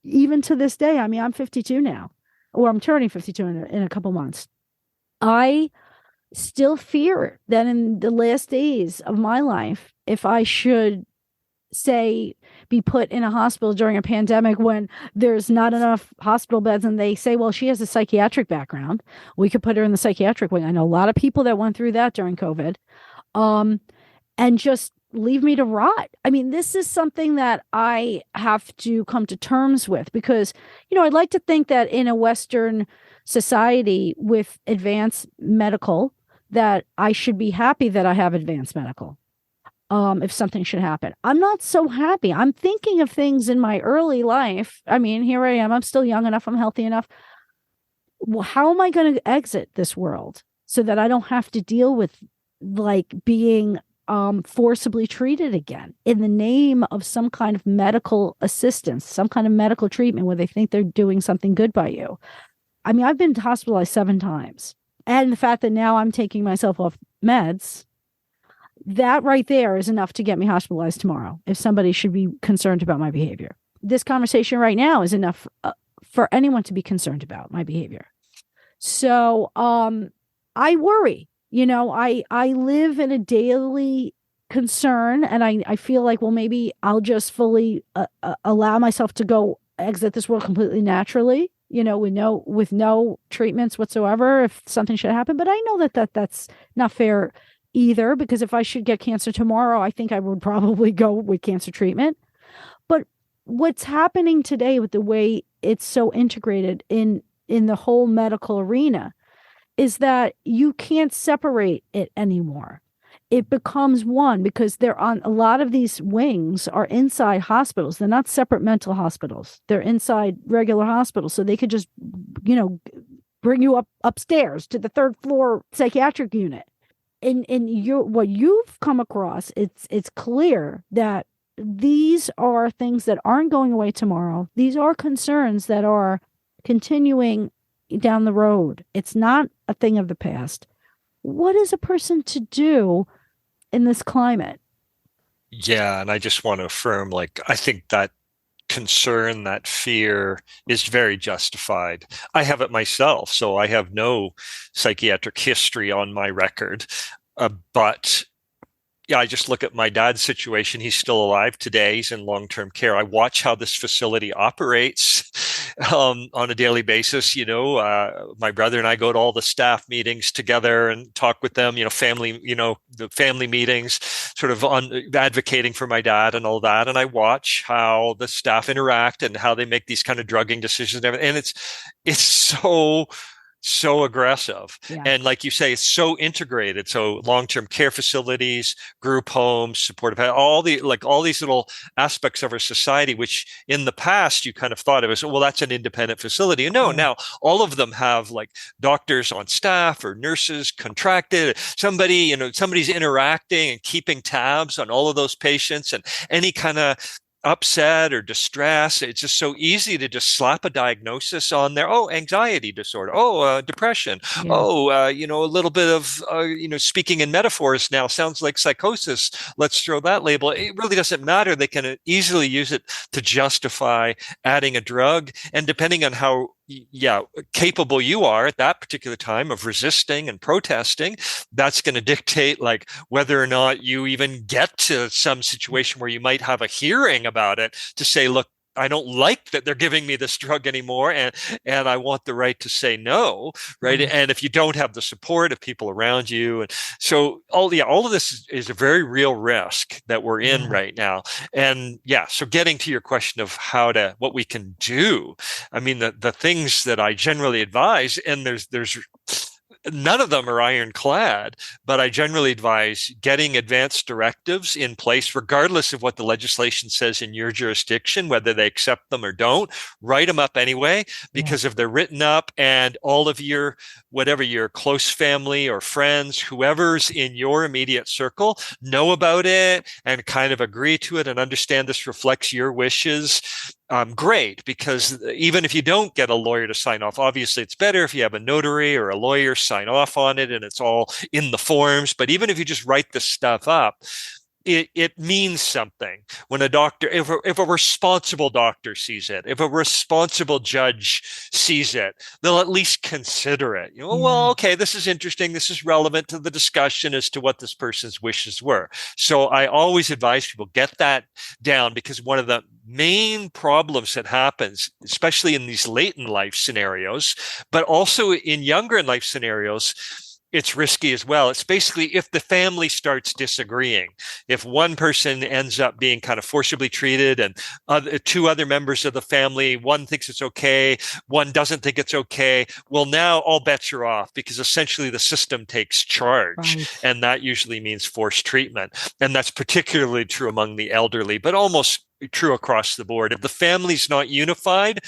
even to this day, I mean, I'm 52 now, or I'm turning 52 in a couple months. I still fear that in the last days of my life, if I should, say, be put in a hospital during a pandemic when there's not enough hospital beds, and they say, well, she has a psychiatric background, we could put her in the psychiatric wing. I know a lot of people that went through that during COVID, and just leave me to rot. I mean, this is something that I have to come to terms with, because, I'd like to think that in a Western society with advanced medical, that I should be happy that I have advanced medical. If something should happen, I'm not so happy. I'm thinking of things in my early life. I mean, here I am. I'm still young enough. I'm healthy enough. Well, how am I going to exit this world so that I don't have to deal with, like, being forcibly treated again in the name of some kind of medical assistance, some kind of medical treatment where they think they're doing something good by you? I mean, I've been hospitalized 7 times. And the fact that now I'm taking myself off meds, that right there is enough to get me hospitalized tomorrow if somebody should be concerned about my behavior. This conversation right now is enough for anyone to be concerned about my behavior. So I worry. I live in a daily concern, and I feel like, well, maybe I'll just fully allow myself to go exit this world completely naturally, with no treatments whatsoever if something should happen. But I know that's not fair either, because if I should get cancer tomorrow, I think I would probably go with cancer treatment. But what's happening today with the way it's so integrated in the whole medical arena is that you can't separate it anymore. It becomes one, because they're on, a lot of these wings are inside hospitals. They're not separate mental hospitals. They're inside regular hospitals. So they could just, bring you upstairs to the 3rd floor psychiatric unit. in your what you've come across, it's clear that these are things that aren't going away tomorrow. These are concerns that are continuing down the road. It's not a thing of the past. What is a person to do in this climate? Yeah, and I just want to affirm, like, I think that concern, that fear is very justified. I have it myself, so I have no psychiatric history on my record. But yeah, I just look at my dad's situation. He's still alive today. He's in long-term care. I watch how this facility operates on a daily basis. My brother and I go to all the staff meetings together and talk with them, family, the family meetings, sort of on advocating for my dad and all that. And I watch how the staff interact and how they make these kind of drugging decisions. And it's so aggressive. Yeah. And like you say, it's so integrated. So long-term care facilities, group homes, supportive, all these little aspects of our society, which in the past you kind of thought of as, well, that's an independent facility. And no, now all of them have like doctors on staff or nurses contracted. Somebody's interacting and keeping tabs on all of those patients, and any kind of upset or distress, it's just so easy to just slap a diagnosis on there. Oh, anxiety disorder. Oh, depression. Yeah. Oh, a little bit of speaking in metaphors now sounds like psychosis. Let's throw that label. It really doesn't matter. They can easily use it to justify adding a drug, and depending on how capable you are at that particular time of resisting and protesting, that's going to dictate like whether or not you even get to some situation where you might have a hearing about it to say, look, I don't like that they're giving me this drug anymore, and I want the right to say no, right? Mm-hmm. And if you don't have the support of people around you, and so all of this is a very real risk that we're in right now. And so getting to your question of what we can do, I mean, the things that I generally advise, and there's none of them are ironclad, but I generally advise getting advanced directives in place, regardless of what the legislation says in your jurisdiction, whether they accept them or don't. Write them up anyway, because if they're written up and all of your close family or friends, whoever's in your immediate circle, know about it and kind of agree to it and understand this reflects your wishes, great, because even if you don't get a lawyer to sign off, obviously it's better if you have a notary or a lawyer sign off on it and it's all in the forms. But even if you just write this stuff up, it means something when a doctor, if a responsible doctor sees it, if a responsible judge sees it, they'll at least consider it. Well, okay, this is interesting. This is relevant to the discussion as to what this person's wishes were. So I always advise people get that down, because one of the main problems that happens, especially in these late in life scenarios, but also in younger in life scenarios, it's risky as well. It's basically if the family starts disagreeing, if one person ends up being kind of forcibly treated and two other members of the family, one thinks it's okay, one doesn't think it's okay, well, now all bets are off, because essentially the system takes charge. Right. And that usually means forced treatment. And that's particularly true among the elderly, but almost true across the board. If the family's not unified,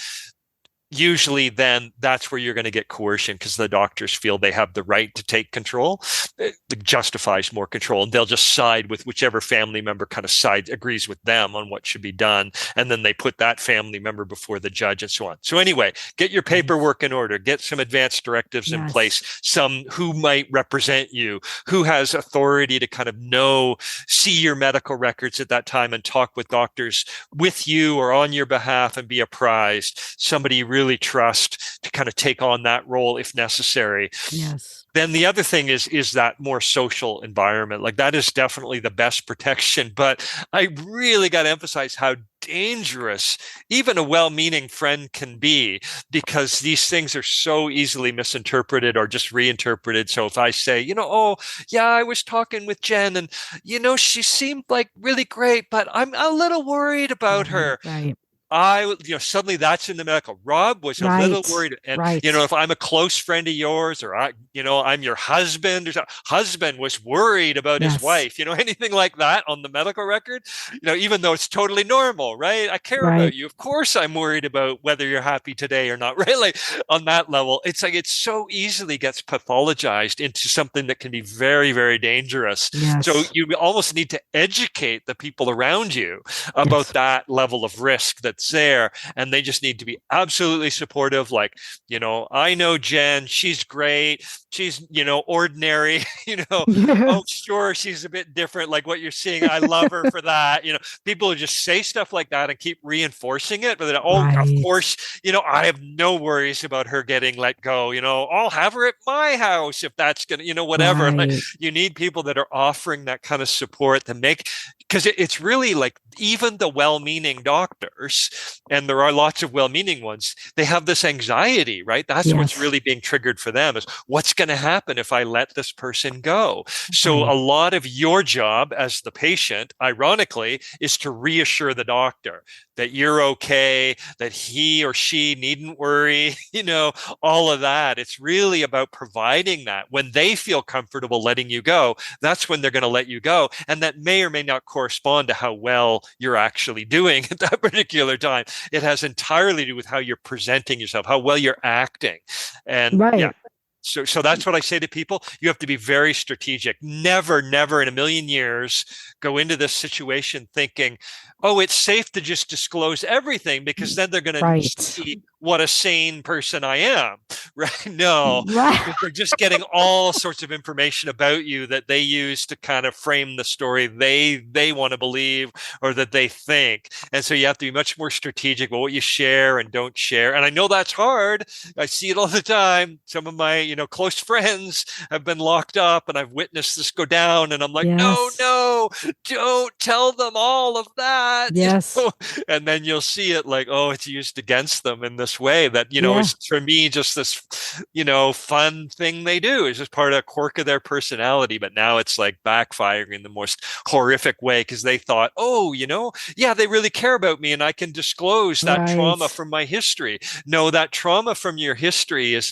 usually then that's where you're going to get coercion, because the doctors feel they have the right to take control. It justifies more control, and they'll just side with whichever family member kind of agrees with them on what should be done, and then they put that family member before the judge and so on. So anyway, get your paperwork in order, get some advanced directives in place, some who might represent you, who has authority to kind of see your medical records at that time and talk with doctors with you or on your behalf and be apprised, somebody you really trust to kind of take on that role if necessary. Yes. Then the other thing is that more social environment. Like, that is definitely the best protection. But I really got to emphasize how dangerous even a well-meaning friend can be, because these things are so easily misinterpreted or just reinterpreted. So if I say, oh, yeah, I was talking with Jen and, she seemed like really great, but I'm a little worried about her. Right. suddenly that's in the medical. Rob was a little Right. worried. And, Right. if I'm a close friend of yours, or I'm your husband, or husband was worried about his Yes. wife, anything like that on the medical record, even though it's totally normal, right? I care Right. about you. Of course, I'm worried about whether you're happy today or not, right? Like on that level, it's like it so easily gets pathologized into something that can be very, very dangerous. So Yes. you almost need to educate the people around you about Yes. that level of risk that's there. And they just need to be absolutely supportive. Like, I know Jen, she's great. She's, ordinary, oh, sure, she's a bit different. Like what you're seeing, I love her for that. People who just say stuff like that and keep reinforcing it. But then, oh, of Right. course, I have no worries about her getting let go. I'll have her at my house if that's going to, whatever. Like, Right. you need people that are offering that kind of support to make, because it's really like even the well-meaning doctors, and there are lots of well-meaning ones, they have this anxiety, right? That's what's Yes. really being triggered for them, is what's going to happen if I let this person go? So Right. a lot of your job as the patient, ironically, is to reassure the doctor that you're okay, that he or she needn't worry, all of that. It's really about providing that. When they feel comfortable letting you go, that's when they're going to let you go. And that may or may not correspond to how well you're actually doing at that particular time. It has entirely to do with how you're presenting yourself, how well you're acting. And yeah, Right. so that's what I say to people. You have to be very strategic. Never, never in a million years go into this situation thinking, oh, it's safe to just disclose everything because then they're going to Right. see what a sane person I am, right? No, Right. because they're just getting all sorts of information about you that they use to kind of frame the story they want to believe or that they think. And so you have to be much more strategic about what you share and don't share. And I know that's hard. I see it all the time. Some of my, close friends have been locked up and I've witnessed this go down. And I'm like, no, Yes. no, don't tell them all of that. Yes. And then you'll see it like, oh, it's used against them in this way that, Yeah. is for me just this, fun thing they do. It's just part of a quirk of their personality. But now it's like backfiring in the most horrific way because they thought, oh, yeah, they really care about me and I can disclose that trauma Right. from my history. No, that trauma from your history is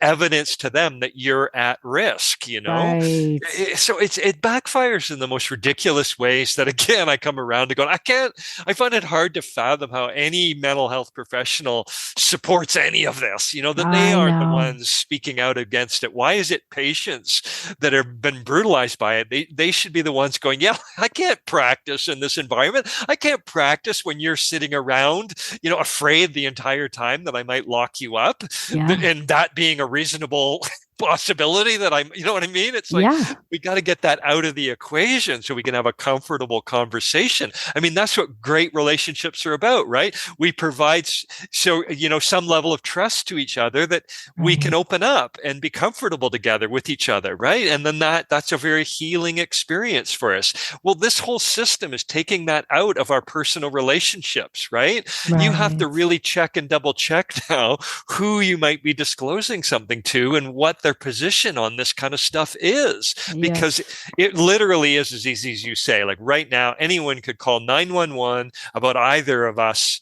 evidence to them that you're at risk. Right. So it backfires in the most ridiculous ways that again I come around to go, I find it hard to fathom how any mental health professional supports any of this, that they I aren't the know. ones speaking out against it. Why is it patients that have been brutalized by it? They should be the ones going, yeah, I can't practice in this environment. I can't practice when you're sitting around, afraid the entire time that I might lock you up. Yeah. And that being a reasonable possibility that you know what I mean? It's like, Yeah. we got to get that out of the equation so we can have a comfortable conversation. I mean, that's what great relationships are about, right? We provide, some level of trust to each other that we can Right. open up and be comfortable together with each other, right? And then that's a very healing experience for us. Well, this whole system is taking that out of our personal relationships, right? You have to Right. really check and double check now who you might be disclosing something to and what their position on this kind of stuff is, because Yes. it literally is as easy as you say. Like right now, anyone could call 911 about either of us,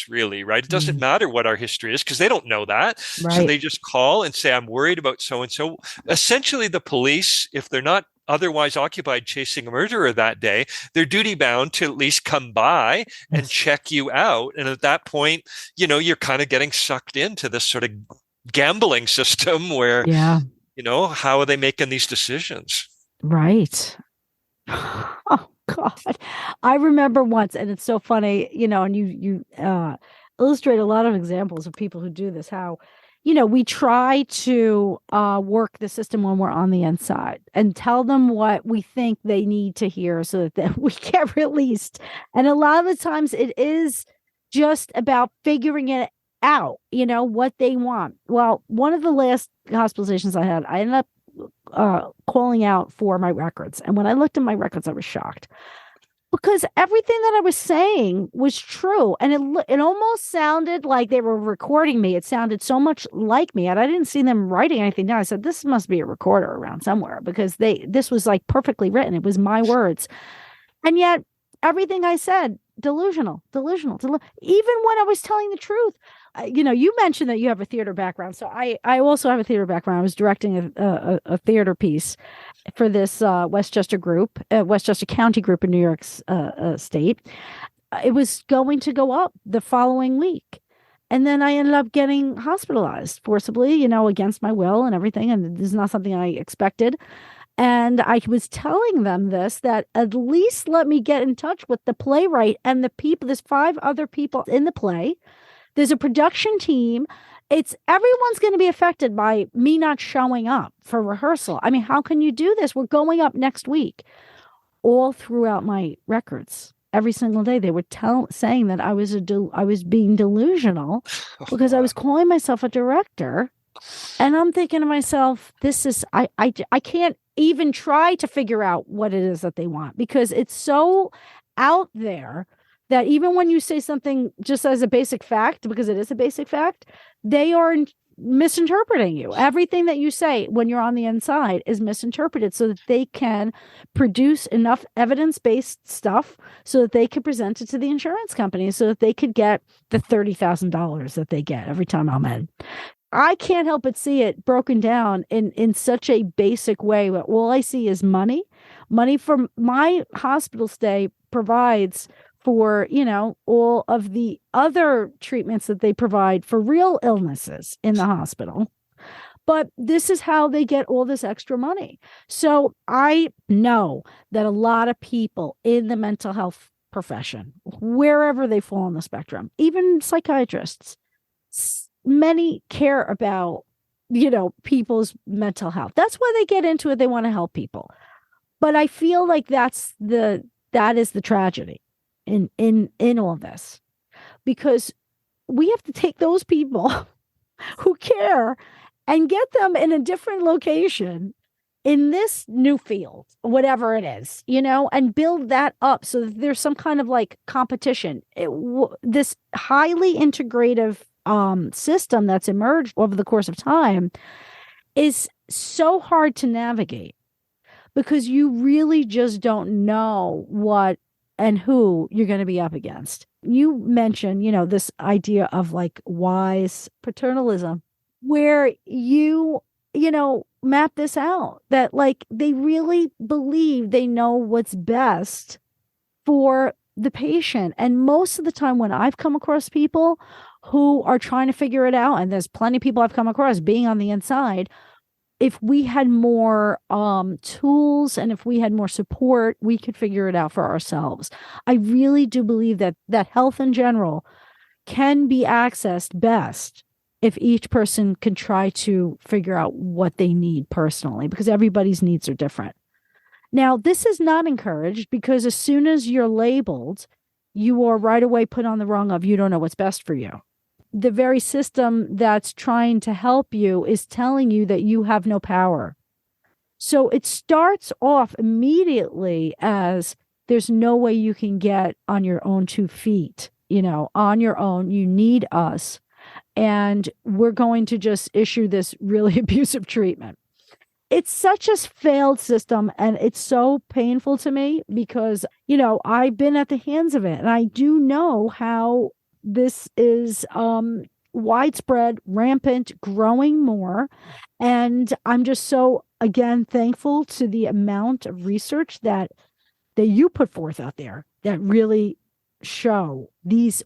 really, right? It doesn't Mm. matter what our history is because they don't know that. So Right. they just call and say, I'm worried about so and so. Essentially, the police, if they're not otherwise occupied chasing a murderer that day, they're duty bound to at least come by and Yes. check you out. And at that point, you're kind of getting sucked into this sort of gambling system where, Yeah. how are they making these decisions? Right. Oh God. I remember once, and it's so funny, and you illustrate a lot of examples of people who do this, how, we try to work the system when we're on the inside and tell them what we think they need to hear so that we get released. And a lot of the times it is just about figuring it out, what they want. Well, one of the last hospitalizations I had, I ended up calling out for my records. And when I looked at my records, I was shocked because everything that I was saying was true. And it almost sounded like they were recording me. It sounded so much like me. And I didn't see them writing anything down. I said, this must be a recorder around somewhere because this was like perfectly written. It was my words. And yet everything I said delusional. Even when I was telling the truth. You mentioned that you have a theater background. So I also have a theater background. I was directing a theater piece for this Westchester County group in New York State. It was going to go up the following week. And then I ended up getting hospitalized forcibly, against my will and everything. And this is not something I expected. And I was telling them that at least let me get in touch with the playwright and the people. There's 5 other people in the play. There's a production team. Everyone's going to be affected by me not showing up for rehearsal. I mean, how can you do this? We're going up next week. All throughout my records, every single day, they were saying that I was being delusional because I was calling myself a director. And I'm thinking to myself, I can't even try to figure out what it is that they want, because it's so out there that even when you say something just as a basic fact, because it is a basic fact, they are misinterpreting you. Everything that you say when you're on the inside is misinterpreted so that they can produce enough evidence-based stuff so that they can present it to the insurance company so that they could get the $30,000 that they get every time I'm in. I can't help but see it broken down in such a basic way. But all I see is money. Money from my hospital stay provides for, all of the other treatments that they provide for real illnesses in the hospital. But this is how they get all this extra money. So I know that a lot of people in the mental health profession, wherever they fall on the spectrum, even psychiatrists, many care about, people's mental health. That's why they get into it. They want to help people. But I feel like that is the tragedy in all this, because we have to take those people who care and get them in a different location in this new field, whatever it is, and build that up so that there's some kind of like competition. This highly integrative system that's emerged over the course of time is so hard to navigate, because you really just don't know what and who you're going to be up against. You mentioned, this idea of like wise paternalism, where you map this out, that like they really believe they know what's best for the patient. And most of the time when I've come across people who are trying to figure it out, and there's plenty of people I've come across being on the inside, if we had more tools and if we had more support, we could figure it out for ourselves. I really do believe that health in general can be accessed best if each person can try to figure out what they need personally, because everybody's needs are different. Now, this is not encouraged, because as soon as you're labeled, you are right away put on the rung of you don't know what's best for you. The very system that's trying to help you is telling you that you have no power. So it starts off immediately as there's no way you can get on your own 2 feet, on your own. You need us. And we're going to just issue this really abusive treatment. It's such a failed system, and it's so painful to me because, I've been at the hands of it, and I do know how this is widespread, rampant, growing more. And I'm just so, again, thankful to the amount of research that you put forth out there that really show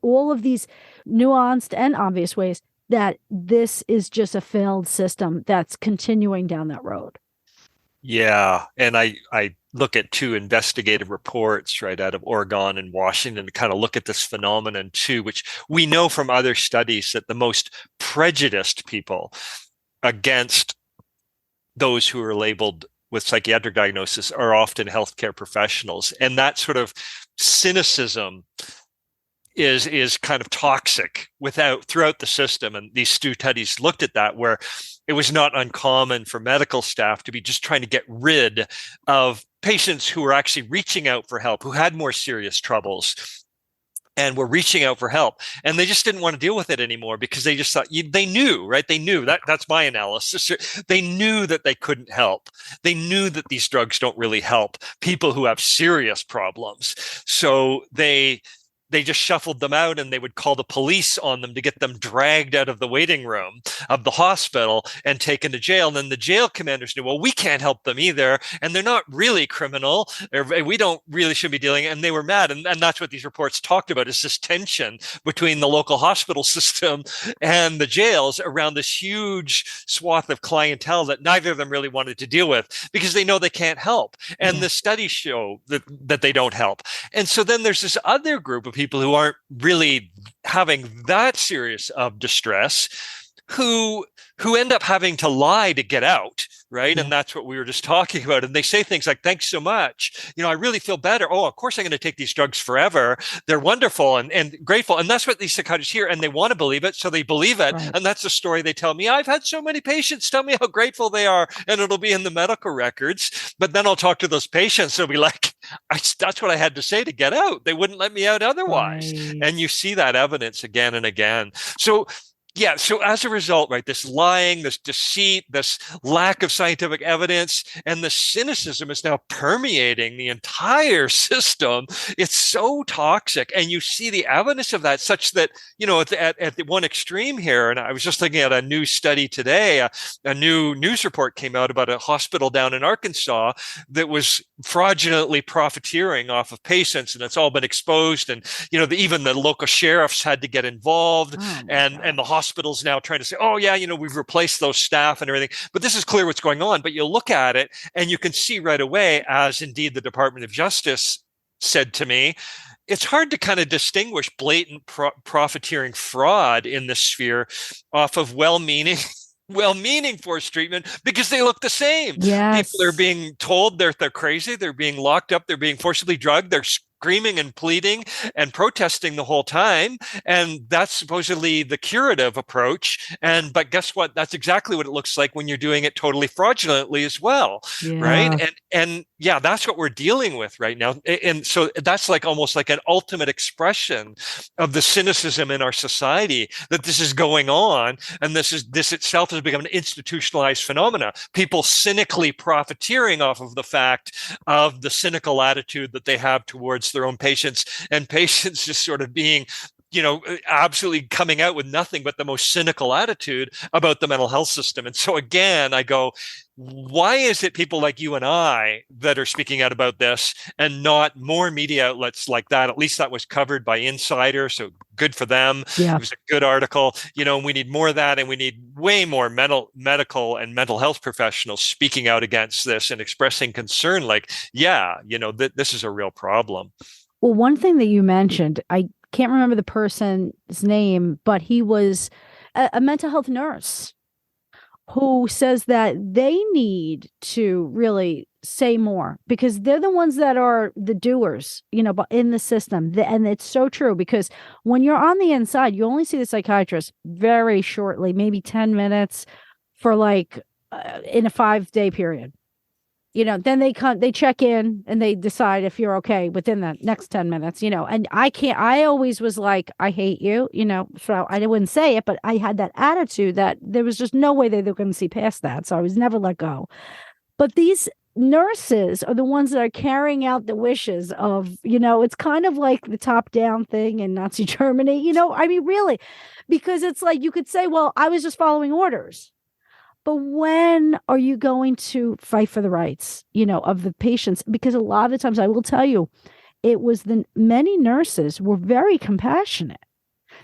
all of these nuanced and obvious ways that this is just a failed system that's continuing down that road. Yeah. And I look at 2 investigative reports right out of Oregon and Washington to kind of look at this phenomenon too, which we know from other studies that the most prejudiced people against those who are labeled with psychiatric diagnosis are often healthcare professionals. And that sort of cynicism is kind of toxic throughout the system. And these studies looked at that, where it was not uncommon for medical staff to be just trying to get rid of patients who were actually reaching out for help, who had more serious troubles and were reaching out for help. And they just didn't want to deal with it anymore, because they just thought they knew, right? They knew that's my analysis. They knew that they couldn't help. They knew that these drugs don't really help people who have serious problems. So they they just shuffled them out, and they would call the police on them to get them dragged out of the waiting room of the hospital and taken to jail. And then the jail commanders knew, well, we can't help them either, and they're not really criminal, or we don't really should be dealing. And they were mad. And that's what these reports talked about, is this tension between the local hospital system and the jails around this huge swath of clientele that neither of them really wanted to deal with, because they know they can't help. And the studies show that they don't help. And so then there's this other group of people who aren't really having that serious of distress, who end up having to lie to get out, right? And that's what we were just talking about. And they say things like, thanks so much. I really feel better. Oh, of course I'm going to take these drugs forever. They're wonderful and grateful. And that's what these psychiatrists hear, and they want to believe it, so they believe it. Right. And that's the story they tell me. I've had so many patients tell me how grateful they are, and it'll be in the medical records. But then I'll talk to those patients. They'll be like, that's what I had to say to get out. They wouldn't let me out otherwise. Right. And you see that evidence again and again. So as a result, right, this lying, this deceit, this lack of scientific evidence, and the cynicism is now permeating the entire system. It's so toxic. And you see the evidence of that, such that, at the one extreme here, and I was just looking at a new study today, a new news report came out about a hospital down in Arkansas that was fraudulently profiteering off of patients, and it's all been exposed. And, even the local sheriffs had to get involved, and the hospitals now trying to say, oh yeah, we've replaced those staff and everything, but this is clear what's going on. But you look at it and you can see right away, as indeed the Department of Justice said to me, it's hard to kind of distinguish blatant profiteering fraud in this sphere off of well-meaning forced treatment, because they look the same. Yes. People are being told they're crazy, they're being locked up, they're being forcibly drugged, they're screaming and pleading and protesting the whole time. And that's supposedly the curative approach. But guess what? That's exactly what it looks like when you're doing it totally fraudulently as well. Yeah. Right. And that's what we're dealing with right now. And so that's like almost like an ultimate expression of the cynicism in our society, that this is going on. And this itself has become an institutionalized phenomena. People cynically profiteering off of the fact of the cynical attitude that they have towards their own patients, and patients just sort of being, absolutely coming out with nothing but the most cynical attitude about the mental health system. And so again, I go, why is it people like you and I that are speaking out about this, and not more media outlets like that? At least that was covered by Insider, so good for them. Yeah. It was a good article. We need more of that, and we need way more medical and mental health professionals speaking out against this and expressing concern, like, this is a real problem. Well, one thing that you mentioned, I can't remember the person's name, but he was a mental health nurse who says that they need to really say more, because they're the ones that are the doers, in the system. And it's so true, because when you're on the inside, you only see the psychiatrist very shortly, maybe 10 minutes for in a 5-day period. Then they check in and they decide if you're okay within the next 10 minutes, and I always was like, I hate you, so I wouldn't say it, but I had that attitude that there was just no way they were going to see past that. So I was never let go. But these nurses are the ones that are carrying out the wishes of, it's kind of like the top down thing in Nazi Germany, really, because it's like, you could say, well, I was just following orders. But when are you going to fight for the rights, of the patients? Because a lot of the times, I will tell you, many nurses were very compassionate.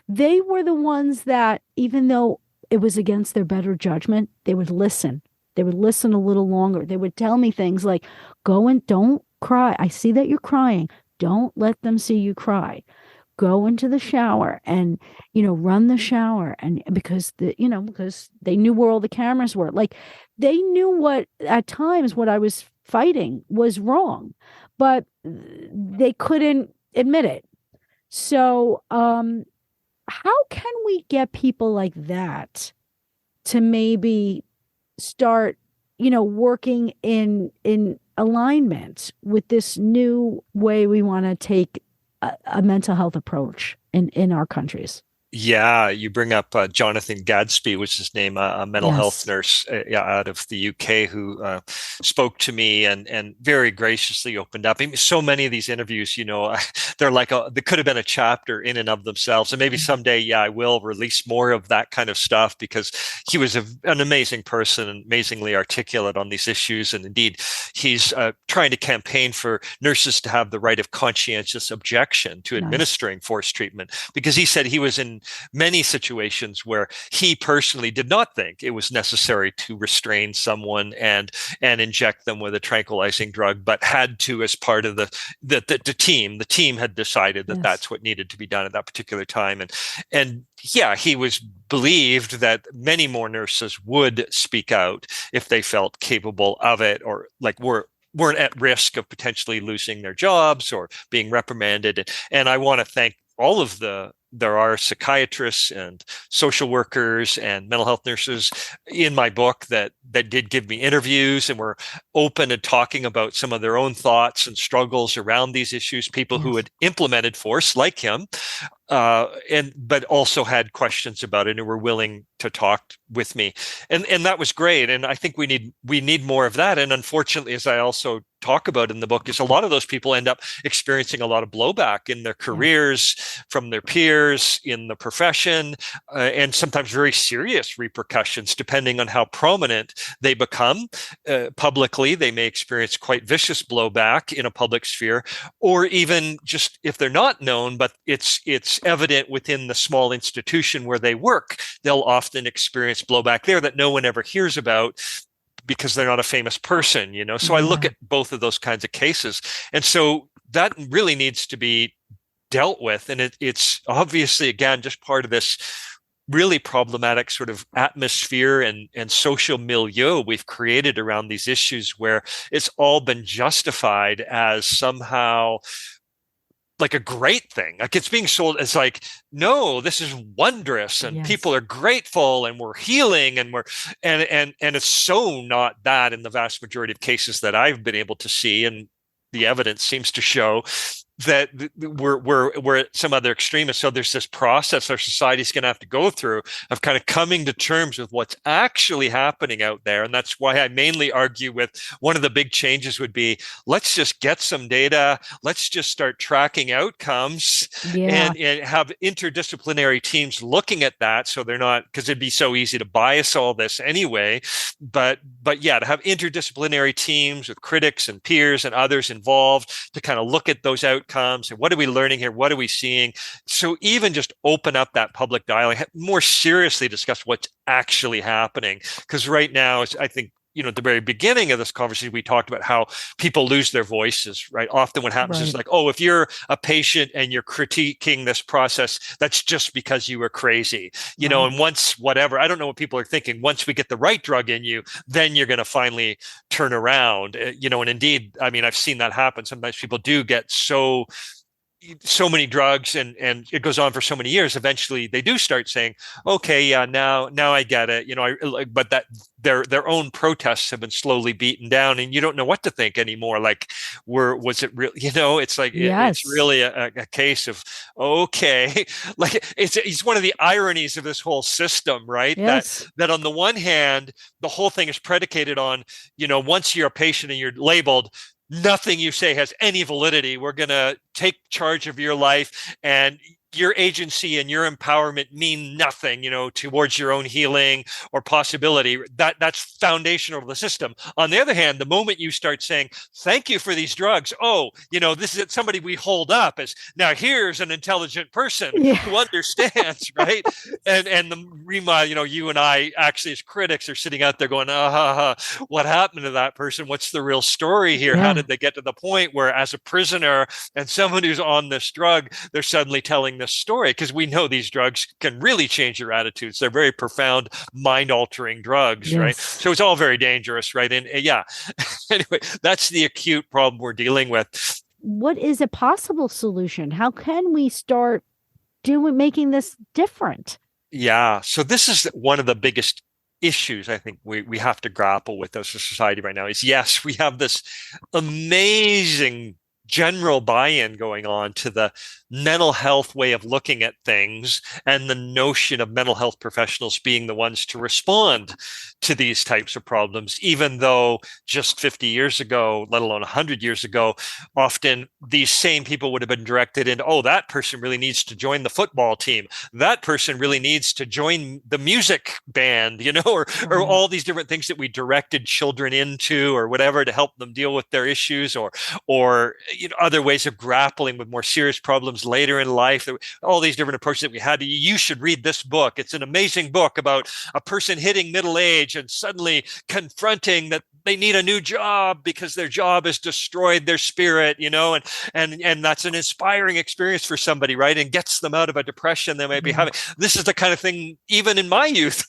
They were the ones that, even though it was against their better judgment, they would listen. They would listen a little longer. They would tell me things like, go and don't cry. I see that you're crying. Don't let them see you cry. Go into the shower and, run the shower. And because they knew where all the cameras were. Like, they knew at times what I was fighting was wrong, but they couldn't admit it. So, how can we get people like that to maybe start, working in alignment with this new way we want to take a mental health approach in our countries? Yeah, you bring up Jonathan Gadsby, which is his name, a mental health Yes. nurse yeah, out of the UK who spoke to me and very graciously opened up. I mean, so many of these interviews, they're like they could have been a chapter in and of themselves. And maybe someday, yeah, I will release more of that kind of stuff because he was an amazing person and amazingly articulate on these issues. And indeed, he's trying to campaign for nurses to have the right of conscientious objection to Nice. administering forced treatment because he said he was in many situations where he personally did not think it was necessary to restrain someone and inject them with a tranquilizing drug, but had to as part of the team. The team had decided that Yes. that's what needed to be done at that particular time, and yeah, he was believed that many more nurses would speak out if they felt capable of it or like weren't at risk of potentially losing their jobs or being reprimanded. And I want to thank all of there are psychiatrists and social workers and mental health nurses in my book that did give me interviews and were open and talking about some of their own thoughts and struggles around these issues, people who Yes. had implemented force like him and but also had questions about it and were willing to talk with me, and that was great. And I think we need more of that. And unfortunately, as I also talk about in the book, is a lot of those people end up experiencing a lot of blowback in their Yes. careers from their peers in the profession, and sometimes very serious repercussions depending on how prominent they become publicly. They may experience quite vicious blowback in a public sphere, or even just if they're not known, but it's evident within the small institution where they work, they'll often experience blowback there that no one ever hears about because they're not a famous person. So I look Yeah. at both of those kinds of cases. And so that really needs to be dealt with. And it's obviously, again, just part of this really problematic sort of atmosphere and social milieu we've created around these issues where it's all been justified as somehow like a great thing. Like it's being sold as like, no, this is wondrous and people Yes. are grateful and we're healing and and it's so not that in the vast majority of cases that I've been able to see. And the evidence seems to show that we're at some other extreme. So there's this process our society's going to have to go through of kind of coming to terms with what's actually happening out there. And that's why I mainly argue with one of the big changes would be let's just get some data. Let's just start tracking outcomes Yeah. and have interdisciplinary teams looking at that. So they're not, because it'd be so easy to bias all this anyway. But yeah, to have interdisciplinary teams with critics and peers and others involved to kind of look at those outcomes and what are we learning here? What are we seeing? So even just open up that public dialogue, more seriously discuss what's actually happening. Because right now, I think at the very beginning of this conversation, we talked about how people lose their voices, right? Often what happens is Right. like, oh, if you're a patient and you're critiquing this process, that's just because you were crazy, Right. and once whatever, I don't know what people are thinking, once we get the right drug in you, then you're going to finally turn around, and indeed, I mean, I've seen that happen. Sometimes people do get so many drugs and it goes on for so many years, eventually they do start saying, okay, yeah, now I get it, but that their own protests have been slowly beaten down and you don't know what to think anymore. Like, was it real? It's like it's Yes. really a case of, okay, like it's one of the ironies of this whole system, right? that Yes. that on the one hand the whole thing is predicated on, once you're a patient and you're labeled, nothing you say has any validity. We're going to take charge of your life, and your agency and your empowerment mean nothing, towards your own healing or possibility. That's foundational to the system. On the other hand, the moment you start saying, thank you for these drugs, oh, this is somebody we hold up as, now here's an intelligent person Yeah. who understands, right? And the Rima, you and I actually as critics are sitting out there going, what happened to that person? What's the real story here? How Yeah. did they get to the point where, as a prisoner and someone who's on this drug, they're suddenly telling this story? Because we know these drugs can really change your attitudes. They're very profound, mind-altering drugs, right? Yes. So it's all very dangerous, right? And yeah, anyway, that's the acute problem we're dealing with. What is a possible solution? How can we start making this different? Yeah. So this is one of the biggest issues I think we have to grapple with as a society right now is, yes, we have this amazing general buy-in going on to the mental health way of looking at things and the notion of mental health professionals being the ones to respond to these types of problems, even though just 50 years ago, let alone 100 years ago, often these same people would have been directed into, oh, that person really needs to join the football team. That person really needs to join the music band, or all these different things that we directed children into or whatever to help them deal with their issues, or other ways of grappling with more serious problems later in life. All these different approaches that we had. You should read this book. It's an amazing book about a person hitting middle age and suddenly confronting that they need a new job because their job has destroyed their spirit, and that's an inspiring experience for somebody, right? And gets them out of a depression they might be having. This is the kind of thing, even in my youth,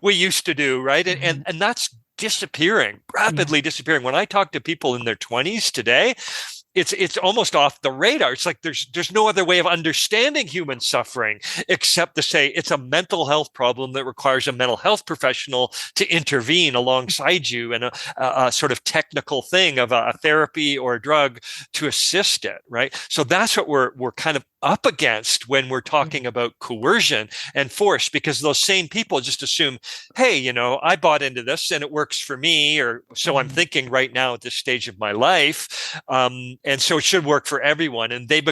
we used to do, right? And that's disappearing, rapidly disappearing. When I talk to people in their 20s today, it's almost off the radar. It's like there's no other way of understanding human suffering except to say it's a mental health problem that requires a mental health professional to intervene alongside you, and a sort of technical thing of a therapy or a drug to assist it, right? So that's what we're kind of up against when we're talking about coercion and force, because those same people just assume, hey, I bought into this and it works for me, or so I'm thinking right now at this stage of my life. And so it should work for everyone. And they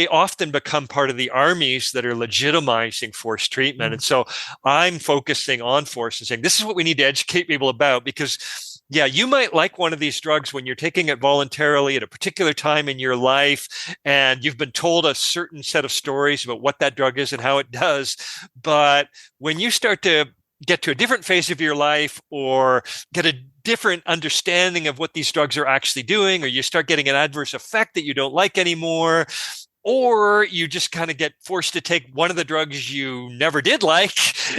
often become part of the armies that are legitimizing force treatment. And so I'm focusing on force and saying, this is what we need to educate people about, because you might like one of these drugs when you're taking it voluntarily at a particular time in your life, and you've been told a certain set of stories about what that drug is and how it does. But when you start to get to a different phase of your life, or get a different understanding of what these drugs are actually doing, or you start getting an adverse effect that you don't like anymore, or you just kind of get forced to take one of the drugs you never did like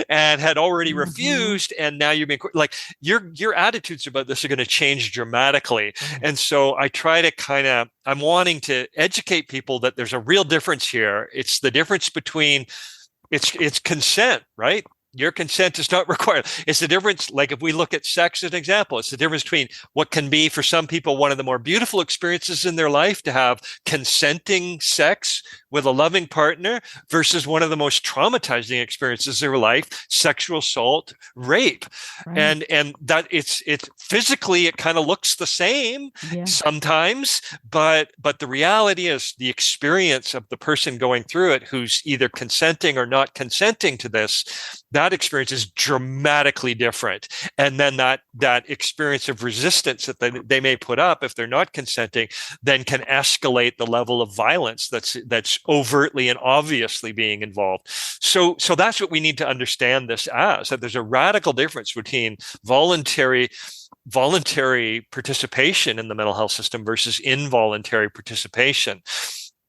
and had already refused, and now you're being like, your attitudes about this are going to change dramatically. And so I try to I'm wanting to educate people that there's a real difference here. It's the difference between it's consent, right? Your consent is not required. It's the difference. Like if we look at sex as an example, it's the difference between what can be for some people one of the more beautiful experiences in their life to have consenting sex with a loving partner, versus one of the most traumatizing experiences of their life, sexual assault, rape. Right. And that it's physically, it kind of looks the same sometimes, but the reality is the experience of the person going through it, who's either consenting or not consenting to this, that experience is dramatically different. And then that experience of resistance that they may put up if they're not consenting then can escalate the level of violence that's overtly and obviously being involved. So that's what we need to understand this as, that there's a radical difference between voluntary participation in the mental health system versus involuntary participation.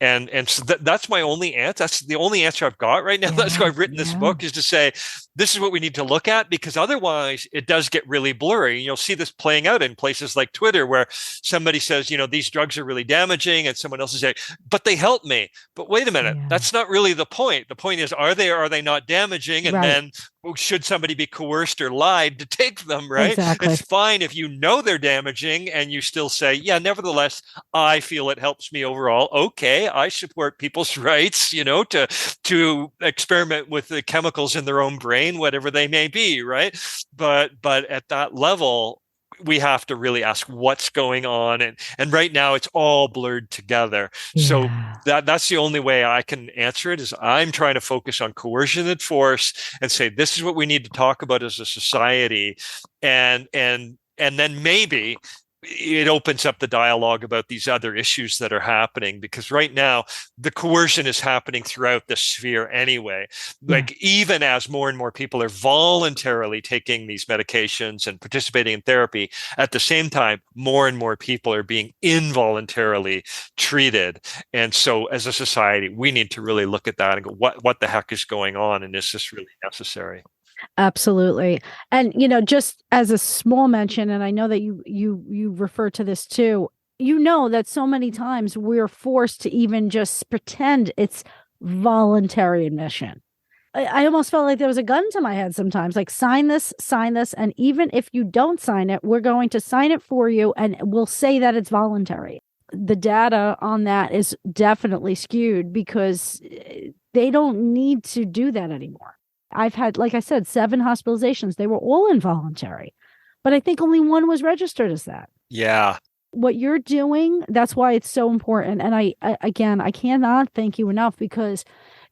And so that's my only answer. That's the only answer I've got right now. That's why I've written this book, is to say, this is what we need to look at, because otherwise it does get really blurry. And you'll see this playing out in places like Twitter, where somebody says, these drugs are really damaging, and someone else is saying, but they help me. But wait a minute, that's not really the point. The point is, are they or are they not damaging? And then should somebody be coerced or lied to take them, right? Exactly. It's fine if you know they're damaging and you still say, nevertheless, I feel it helps me overall. Okay, I support people's rights, to experiment with the chemicals in their own brain, whatever they may be, right? But at that level, we have to really ask what's going on. And right now it's all blurred together. So that's the only way I can answer it, is I'm trying to focus on coercion and force and say, this is what we need to talk about as a society. And then maybe it opens up the dialogue about these other issues that are happening, because right now the coercion is happening throughout the sphere anyway. Like even as more and more people are voluntarily taking these medications and participating in therapy, at the same time, more and more people are being involuntarily treated. And so as a society, we need to really look at that and go, what the heck is going on? And is this really necessary? Absolutely. And, just as a small mention, and I know that you refer to this too, that so many times we're forced to even just pretend it's voluntary admission. I almost felt like there was a gun to my head sometimes, like sign this. And even if you don't sign it, we're going to sign it for you. And we'll say that it's voluntary. the data on that is definitely skewed because they don't need to do that anymore. I've had, like I said, 7 hospitalizations. They were all involuntary, but I think only one was registered as that. Yeah. What you're doing, that's why it's so important. And again, I cannot thank you enough, because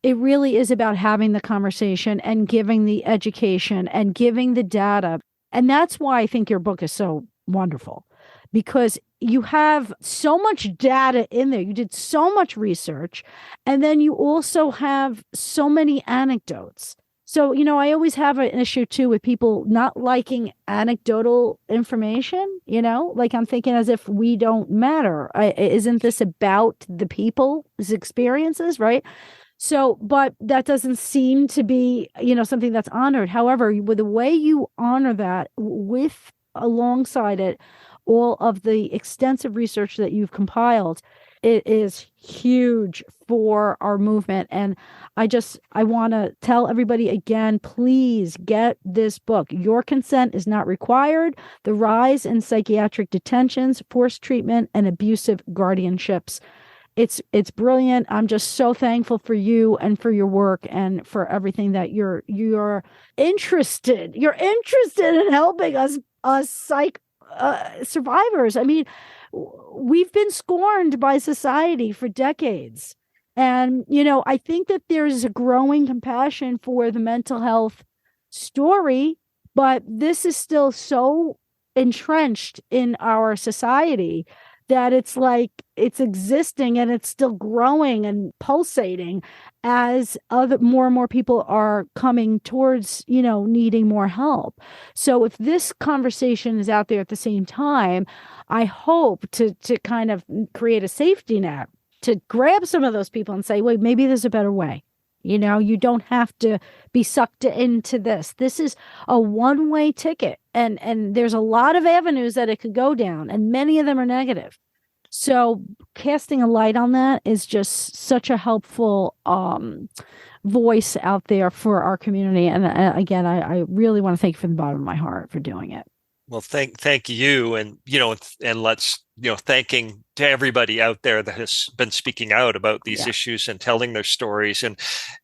it really is about having the conversation and giving the education and giving the data. And that's why I think your book is so wonderful, because you have so much data in there. You did so much research, and then you also have so many anecdotes. So, I always have an issue too with people not liking anecdotal information, like I'm thinking as if we don't matter. Isn't this about the people's experiences, right? So, but that doesn't seem to be, something that's honored. However, with the way you honor that with alongside it, all of the extensive research that you've compiled, it is huge for our movement. And I want to tell everybody again, please get this book. Your consent is not required. The Rise in Psychiatric Detentions, Forced Treatment, and Abusive Guardianships. It's brilliant. I'm just so thankful for you and for your work and for everything that you're interested. You're interested in helping us survivors. I mean, we've been scorned by society for decades. And, I think that there's a growing compassion for the mental health story, but this is still so entrenched in our society that it's like it's existing and it's still growing and pulsating as more and more people are coming towards, needing more help. So if this conversation is out there at the same time, I hope to kind of create a safety net to grab some of those people and say, wait, maybe there's a better way. You don't have to be sucked into this. This is a one-way ticket. And there's a lot of avenues that it could go down, and many of them are negative. So casting a light on that is just such a helpful voice out there for our community. And again, I really want to thank you from the bottom of my heart for doing it. Well, thank you. And, and let's, thanking to everybody out there that has been speaking out about these issues and telling their stories. And,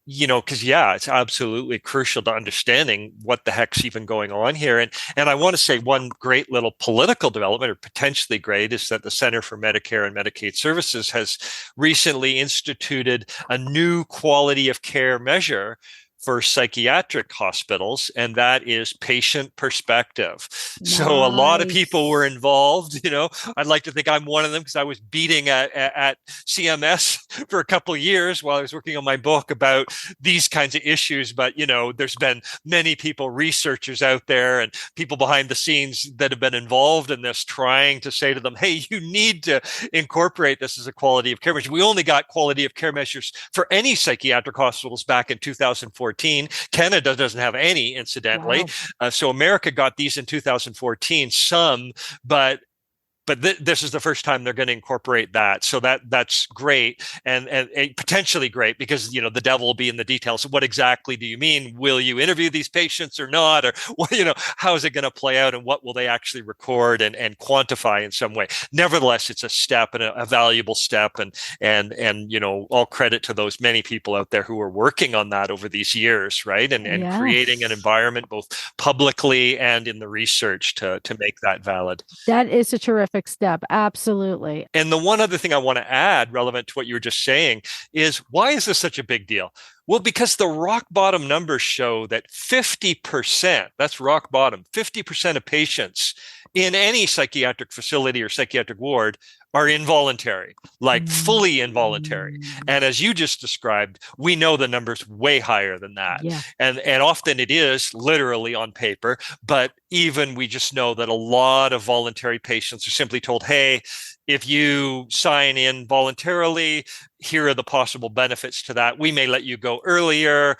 because, it's absolutely crucial to understanding what the heck's even going on here. And I want to say one great little political development, or potentially great, is that the Center for Medicare and Medicaid Services has recently instituted a new quality of care measure for psychiatric hospitals, and that is patient perspective. Nice. So a lot of people were involved. I'd like to think I'm one of them, because I was beating at CMS for a couple of years while I was working on my book about these kinds of issues. But, there's been many people, researchers out there and people behind the scenes that have been involved in this, trying to say to them, hey, you need to incorporate this as a quality of care measure. We only got quality of care measures for any psychiatric hospitals back in 2014. Canada doesn't have any, incidentally. Wow. So America got these in 2014, some, but this is the first time they're going to incorporate that. So that's great, and potentially great, because the devil will be in the details. So what exactly do you mean? Will you interview these patients or not? Or how is it going to play out, and what will they actually record and quantify in some way? Nevertheless, it's a step, and a valuable step, and all credit to those many people out there who are working on that over these years, right? And yes. Creating an environment both publicly and in the research to make that valid. That is a terrific step. Absolutely. And the one other thing I want to add, relevant to what you were just saying, is why is this such a big deal? Well, because the rock bottom numbers show that 50%, that's rock bottom, 50% of patients in any psychiatric facility or psychiatric ward are involuntary, like fully involuntary. And as you just described, we know the number's way higher than that. Yeah. And often it is literally on paper, but even we just know that a lot of voluntary patients are simply told, hey, if you sign in voluntarily, here are the possible benefits to that. We may let you go earlier,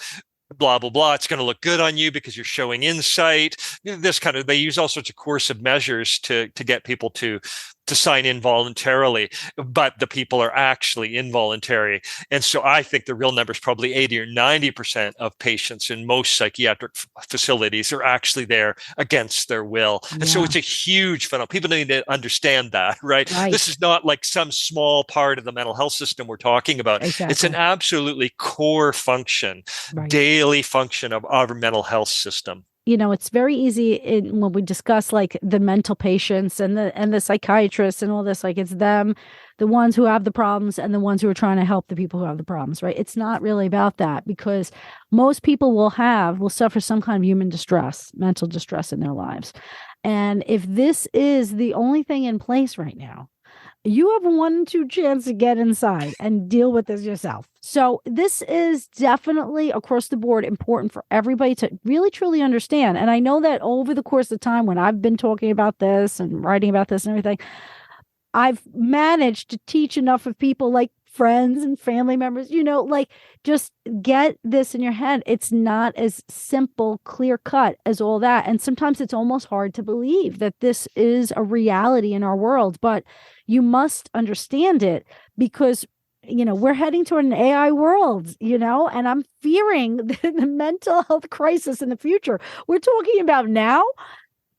blah, blah, blah. It's going to look good on you because you're showing insight. They use all sorts of coercive measures to get people to to sign in voluntarily, but the people are actually involuntary. And so I think the real number is probably 80 or 90% of patients in most psychiatric facilities are actually there against their will. Yeah. And so it's a huge phenomenon. People need to understand that, right? This is not like some small part of the mental health system we're talking about. Exactly. It's an absolutely core function, daily function of our mental health system. It's very easy when we discuss like the mental patients and the psychiatrists and all this, like it's them, the ones who have the problems and the ones who are trying to help the people who have the problems, right? It's not really about that, because most people will suffer some kind of human distress, mental distress in their lives. And if this is the only thing in place right now, you have 1 in 2 chance to get inside and deal with this yourself. So this is definitely across the board important for everybody to really truly understand. And I know that over the course of time, when I've been talking about this and writing about this and everything, I've managed to teach enough of people, like friends and family members, like just get this in your head. It's not as simple, clear cut as all that. And sometimes it's almost hard to believe that this is a reality in our world, but you must understand it, because we're heading toward an AI world, and I'm fearing the mental health crisis in the future. We're talking about now.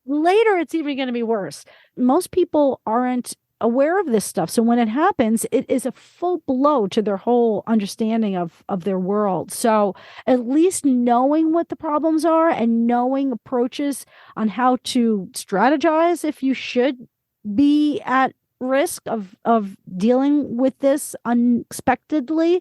Later, it's even going to be worse. Most people aren't aware of this stuff. So when it happens, it is a full blow to their whole understanding of their world. So at least knowing what the problems are and knowing approaches on how to strategize if you should be at risk of dealing with this unexpectedly,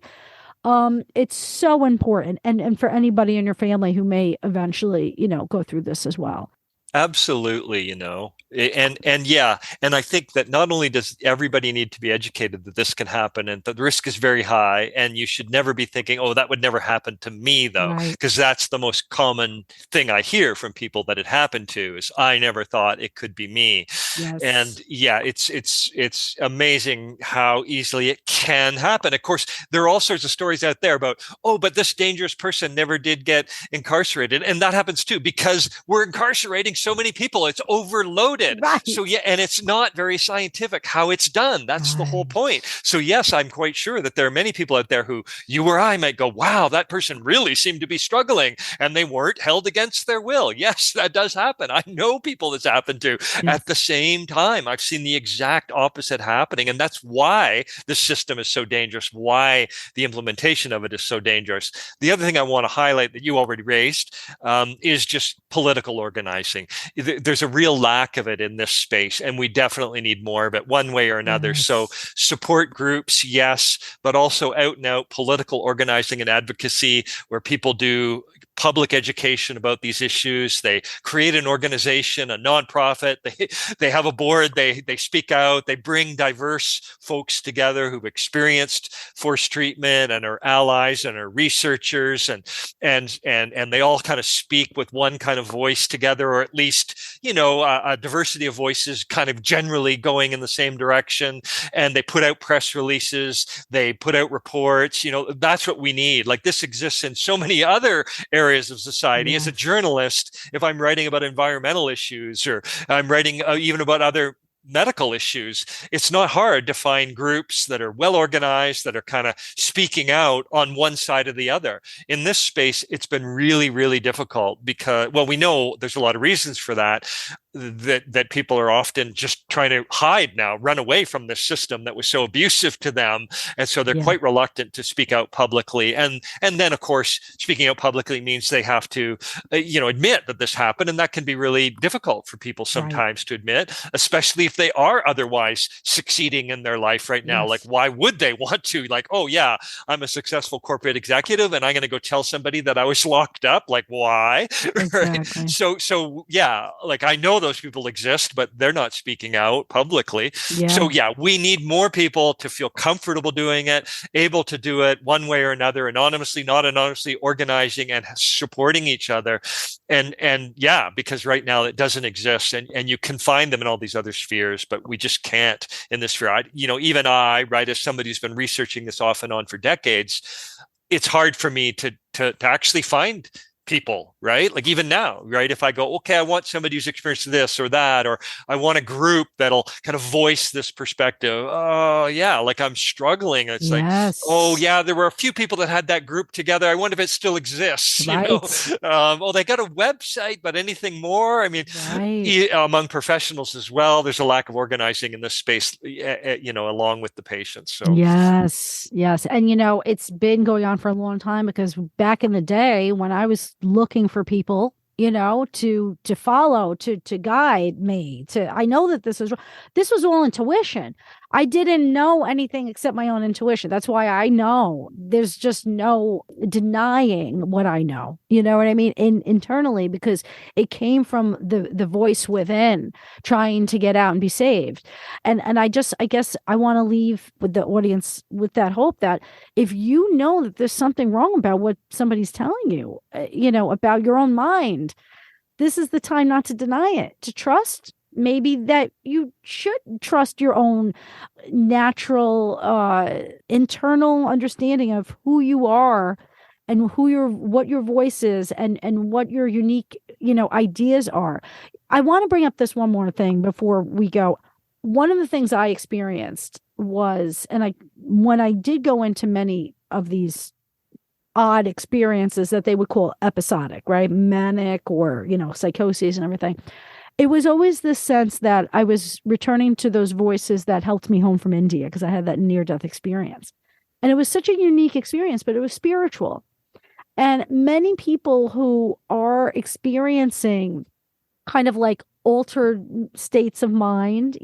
it's so important, and for anybody in your family who may eventually go through this as well. Absolutely, and yeah, and I think that not only does everybody need to be educated that this can happen and that the risk is very high, and you should never be thinking, oh, that would never happen to me, though, because that's the most common thing I hear from people that it happened to is, I never thought it could be me. Yes. And yeah, it's amazing how easily it can happen. Of course, there are all sorts of stories out there about, oh, but this dangerous person never did get incarcerated, and that happens too, because we're incarcerating so many people. It's overloaded. So yeah, and it's not very scientific how it's done. That's the whole point. So yes, I'm quite sure that there are many people out there who you or I might go, wow, that person really seemed to be struggling and they weren't held against their will. Yes, that does happen. I know people that's happened to. At the same time, I've seen the exact opposite happening. And that's why the system is so dangerous, why the implementation of it is so dangerous. The other thing I want to highlight that you already raised is just political organizing. There's a real lack of it in this space, and we definitely need more of it one way or another. So support groups, yes, but also out and out political organizing and advocacy where people do public education about these issues. They create an organization, a nonprofit. They have a board. They speak out. They bring diverse folks together who've experienced forced treatment and are allies and are researchers, and they all kind of speak with one kind of voice together, or at least a diversity of voices kind of generally going in the same direction. And they put out press releases. They put out reports. That's what we need. Like, this exists in so many other areas of society. As a journalist, if I'm writing about environmental issues, or I'm writing even about other medical issues, it's not hard to find groups that are well organized, that are kind of speaking out on one side or the other. In this space, it's been really, really difficult because, well, we know there's a lot of reasons for that. That people are often just trying to hide now, run away from this system that was so abusive to them, and so they're quite reluctant to speak out publicly. And then, of course, speaking out publicly means they have to, admit that this happened, and that can be really difficult for people sometimes to admit, especially if they are otherwise succeeding in their life right now. Like, why would they want to? Like, oh yeah, I'm a successful corporate executive, and I'm going to go tell somebody that I was locked up. Like, why? Exactly. So yeah, like, I know those people exist, but they're not speaking out publicly. So yeah, we need more people to feel comfortable doing it, able to do it one way or another, anonymously, not anonymously, organizing and supporting each other. And yeah, because right now it doesn't exist, and you can find them in all these other spheres, but we just can't in this sphere. Even I, right, as somebody who's been researching this off and on for decades, it's hard for me to actually find people, right? Like even now, right? If I go, okay, I want somebody who's experienced this or that, or I want a group that'll kind of voice this perspective. Oh, yeah, like I'm struggling. It's like, oh, Yes. yeah, there were a few people that had that group together. I wonder if it still exists, you know? Right. Oh, they got a website, but anything more? I mean, Right. among professionals as well, there's a lack of organizing in this space, you know, along with the patients. So, Yes, yes. And it's been going on for a long time because back in the day when I was looking for people, to follow, to guide me, I know that this was all intuition. I didn't know anything except my own intuition. That's why I know there's just no denying what I know. You know what I mean? Internally, because it came from the voice within trying to get out and be saved. And I guess I want to leave with the audience with that hope that if you know that there's something wrong about what somebody's telling you, about your own mind, this is the time not to deny it, to trust maybe that you should trust your own natural internal understanding of who you are and what your voice is and what your unique ideas are. I want to bring up this one more thing before we go. One of the things I experienced was, when I did go into many of these odd experiences that they would call episodic, right? Manic or, psychoses and everything. It was always this sense that I was returning to those voices that helped me home from India because I had that near-death experience. And it was such a unique experience, but it was spiritual. And many people who are experiencing kind of like altered states of mind,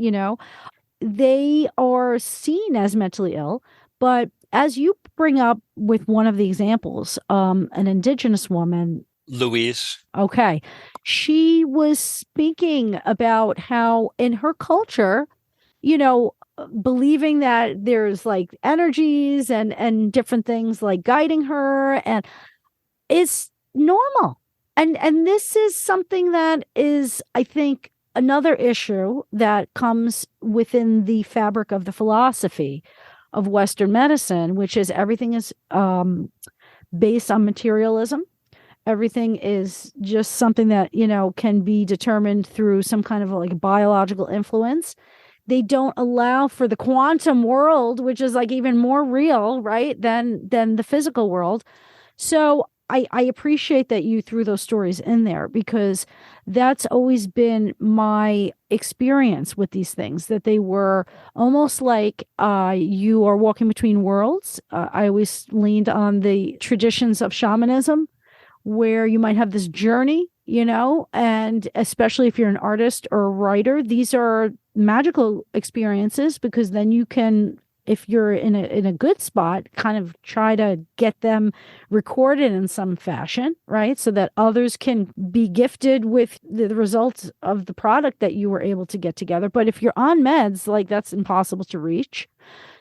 they are seen as mentally ill. But as you bring up with one of the examples, an indigenous woman, Louise. Okay. She was speaking about how in her culture, believing that there's like energies and different things like guiding her and is normal. And this is something that is, I think, another issue that comes within the fabric of the philosophy of Western medicine, which is everything is based on materialism. Everything is just something that, can be determined through some kind of like biological influence. They don't allow for the quantum world, which is like even more real, right, than the physical world. So I appreciate that you threw those stories in there because that's always been my experience with these things, that they were almost like you are walking between worlds. I always leaned on the traditions of shamanism, where you might have this journey, and especially if you're an artist or a writer, these are magical experiences because then you can, if you're in a good spot, kind of try to get them recorded in some fashion, right? So that others can be gifted with the results of the product that you were able to get together. But if you're on meds, like that's impossible to reach.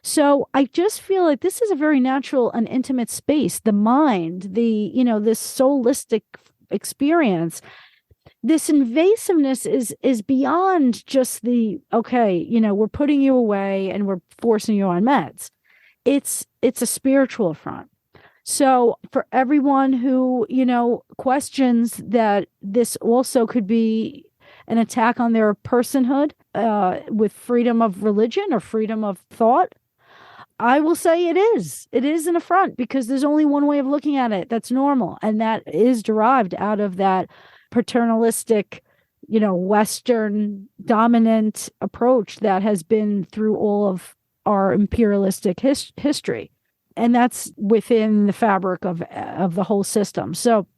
So I just feel like this is a very natural and intimate space. The mind, this soulistic experience, this invasiveness is beyond just the, okay, we're putting you away and we're forcing you on meds. It's a spiritual front. So for everyone who, questions that this also could be an attack on their personhood with freedom of religion or freedom of thought, I will say it is. It is an affront because there's only one way of looking at it that's normal. And that is derived out of that paternalistic, Western dominant approach that has been through all of our imperialistic history. And that's within the fabric of the whole system. So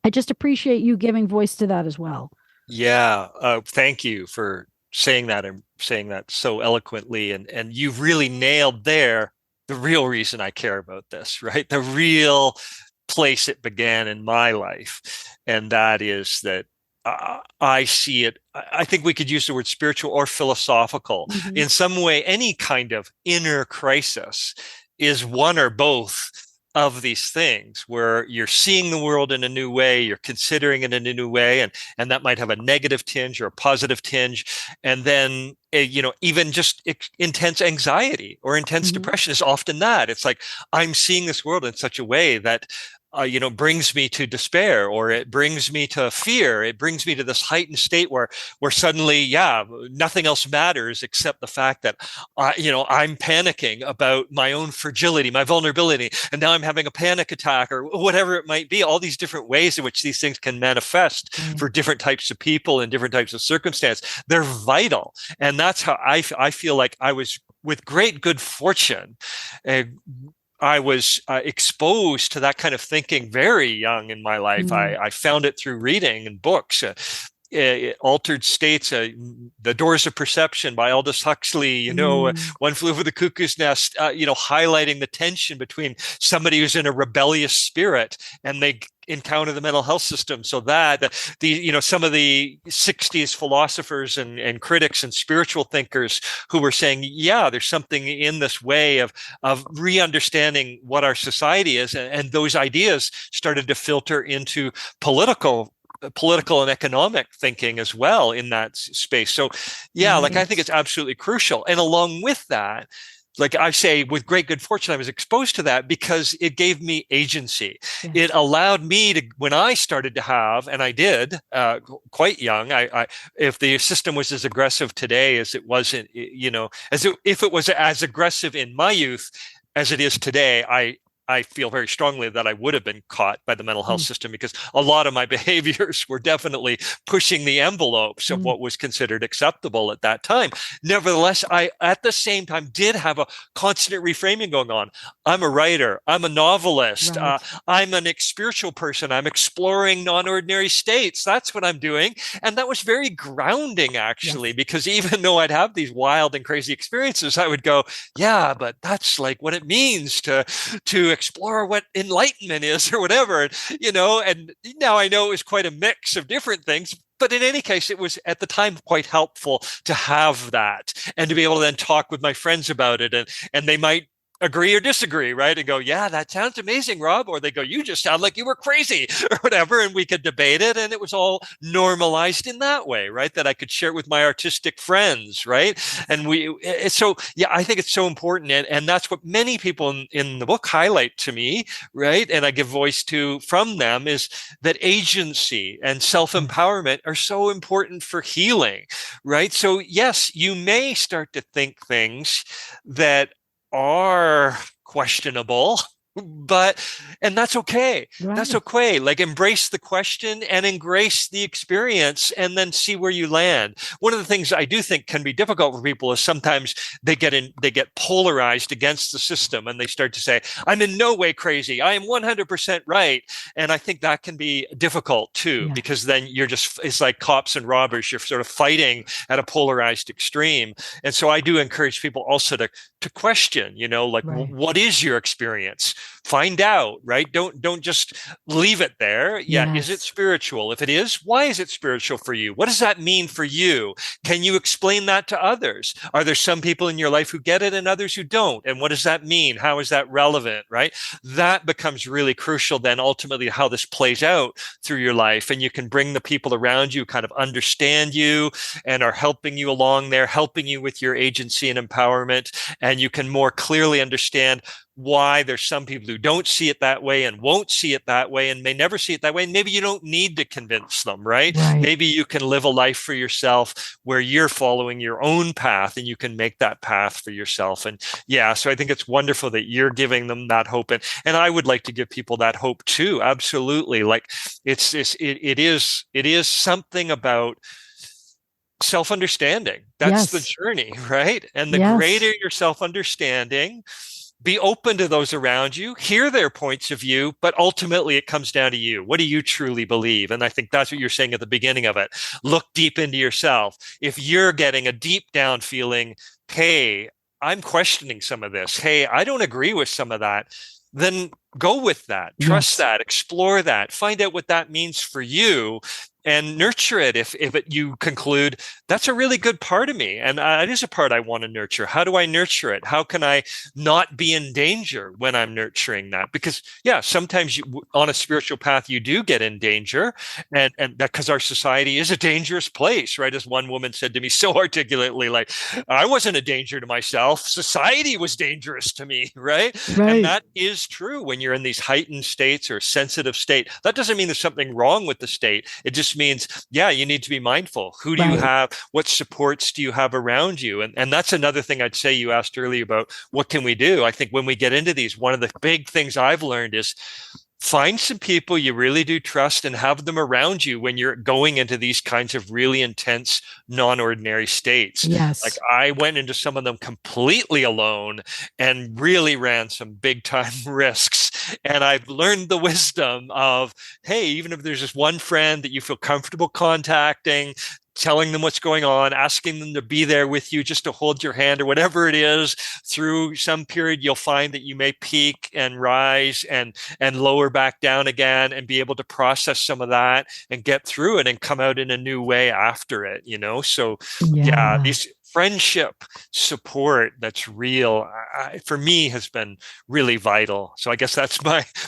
I just appreciate you giving voice to that as well. Yeah. Thank you for saying that and saying that so eloquently. And you've really nailed there the real reason I care about this, right? The real place it began in my life. And that is that I see it. I think we could use the word spiritual or philosophical. Mm-hmm. In some way, any kind of inner crisis is one or both of these things where you're seeing the world in a new way, you're considering it in a new way, and that might have a negative tinge or a positive tinge. And then, even just intense anxiety or intense depression is often that. It's like, I'm seeing this world in such a way that brings me to despair, or it brings me to fear. It brings me to this heightened state where suddenly, yeah, nothing else matters except the fact that, I'm panicking about my own fragility, my vulnerability, and now I'm having a panic attack or whatever it might be. All these different ways in which these things can manifest for different types of people and different types of circumstance. They're vital, and that's how I feel like I was, with great good fortune, I was exposed to that kind of thinking very young in my life. I found it through reading and books. Altered States, The Doors of Perception by Aldous Huxley, One Flew Over the Cuckoo's Nest, highlighting the tension between somebody who's in a rebellious spirit and they encounter the mental health system. So that some of the 60s philosophers and critics and spiritual thinkers who were saying, yeah, there's something in this way of re-understanding what our society is, and those ideas started to filter into political and economic thinking as well in that space. So yeah, right. I think it's absolutely crucial. And along with that, like I say, with great good fortune, I was exposed to that because it gave me agency. Yes. It allowed me to, when I started to have, and I did quite young, if the system was as aggressive today as it was if it was as aggressive in my youth as it is today, I feel very strongly that I would have been caught by the mental health system, because a lot of my behaviors were definitely pushing the envelopes of what was considered acceptable at that time. Nevertheless, I, at the same time, did have a constant reframing going on. I'm a writer. I'm a novelist. Right. I'm an spiritual person. I'm exploring non-ordinary states. That's what I'm doing. And that was very grounding, actually, yes. Because even though I'd have these wild and crazy experiences, I would go, yeah, but that's like what it means to explore what enlightenment is or whatever, and now I know it was quite a mix of different things. But in any case, it was at the time quite helpful to have that and to be able to then talk with my friends about it. And they might agree or disagree, right? And go, yeah, that sounds amazing, Rob. Or they go, you just sound like you were crazy or whatever. And we could debate it. And it was all normalized in that way, right? That I could share it with my artistic friends, right? And I think it's so important. And that's what many people in the book highlight to me, right? And I give voice to from them, is that agency and self-empowerment are so important for healing, right? So yes, you may start to think things that are questionable, and that's okay. Right. That's okay. Like, embrace the question and embrace the experience, and then see where you land. One of the things I do think can be difficult for people is sometimes they get polarized against the system, and they start to say, I'm in no way crazy. I am 100% right. And I think that can be difficult too, because then it's like cops and robbers. You're sort of fighting at a polarized extreme. And so I do encourage people also to question, right. What is your experience? Find out, right? Don't just leave it there. Yeah. Yes. Is it spiritual? If it is, why is it spiritual for you? What does that mean for you? Can you explain that to others? Are there some people in your life who get it and others who don't? And what does that mean? How is that relevant, right? That becomes really crucial then ultimately how this plays out through your life. And you can bring the people around you kind of understand you and are helping you along there, helping you with your agency and empowerment. And you can more clearly understand why there's some people who don't see it that way and won't see it that way and may never see it that way. And maybe you don't need to convince them, right? Maybe you can live a life for yourself where you're following your own path and you can make that path for yourself. And yeah, so I think it's wonderful that you're giving them that hope. And I would like to give people that hope too. Absolutely. Like it is something about self-understanding. That's the journey, right? And the greater your self-understanding, be open to those around you, hear their points of view, but ultimately it comes down to you. What do you truly believe? And I think that's what you're saying at the beginning of it. Look deep into yourself. If you're getting a deep down feeling, hey, I'm questioning some of this. Hey, I don't agree with some of that. Then go with that, trust that, explore that, find out what that means for you, and nurture it. If you conclude that's a really good part of me, and it is a part I want to nurture. How do I nurture it? How can I not be in danger when I'm nurturing that? Because sometimes on a spiritual path you do get in danger, and that because our society is a dangerous place, right? As one woman said to me so articulately, like, I wasn't a danger to myself, society was dangerous to me, right? And that is true when you're in these heightened states or sensitive state. That doesn't mean there's something wrong with the state. It just means, you need to be mindful. Who do you have? What supports do you have around you? And that's another thing I'd say. You asked earlier about what can we do? I think when we get into these, one of the big things I've learned is find some people you really do trust and have them around you when you're going into these kinds of really intense, non-ordinary states. Yes. Like I went into some of them completely alone and really ran some big time risks. And I've learned the wisdom of, hey, even if there's just one friend that you feel comfortable contacting, telling them what's going on, asking them to be there with you just to hold your hand or whatever it is through some period, you'll find that you may peak and rise and lower back down again and be able to process some of that and get through it and come out in a new way after it, So these friendship support that's real, for me, has been really vital. So I guess that's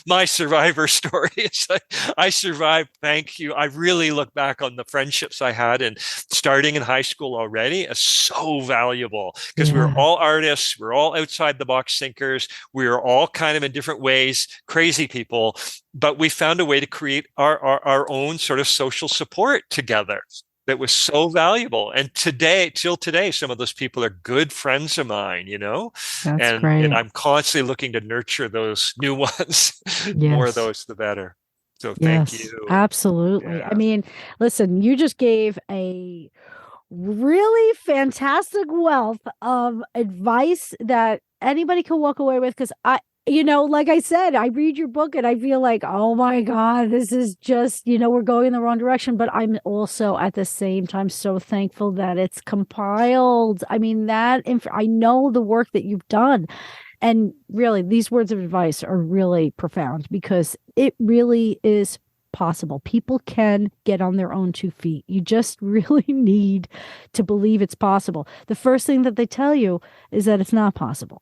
my survivor story. It's like, I survived, thank you. I really look back on the friendships I had and starting in high school already as so valuable because we were all artists, we're all outside the box thinkers, we were all kind of in different ways crazy people, but we found a way to create our own sort of social support together that was so valuable. And till today, some of those people are good friends of mine, That's great. And I'm constantly looking to nurture those new ones. More of those, the better. So thank you. Absolutely. Yeah. I mean, listen, you just gave a really fantastic wealth of advice that anybody can walk away with. Because like I said, I read your book and I feel like, oh my God, this is just, we're going in the wrong direction. But I'm also at the same time so thankful that it's compiled. I mean, I know the work that you've done. And really, these words of advice are really profound because it really is possible. People can get on their own 2 feet. You just really need to believe it's possible. The first thing that they tell you is that it's not possible,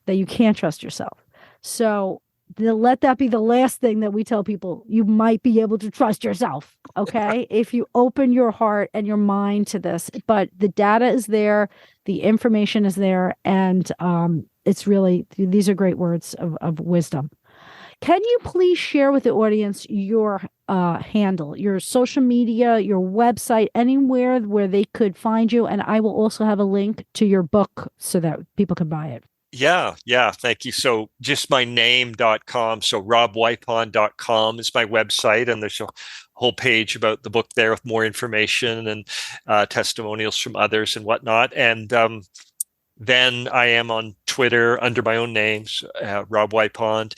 that you can't trust yourself. So let that be the last thing that we tell people. You might be able to trust yourself, okay? If you open your heart and your mind to this. But the data is there, the information is there, and it's really, these are great words of wisdom. Can you please share with the audience your handle, your social media, your website, anywhere where they could find you? And I will also have a link to your book so that people can buy it. Yeah. Thank you. So just my name.com. So robwipond.com is my website. And there's a whole page about the book there with more information and testimonials from others and whatnot. And then I am on Twitter under my own names, Rob Wipond.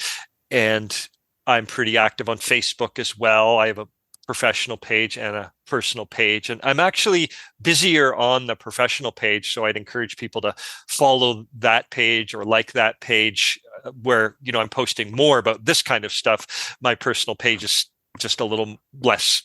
And I'm pretty active on Facebook as well. I have a professional page and a personal page. And I'm actually busier on the professional page. So I'd encourage people to follow that page or like that page where, I'm posting more about this kind of stuff. My personal page is just a little less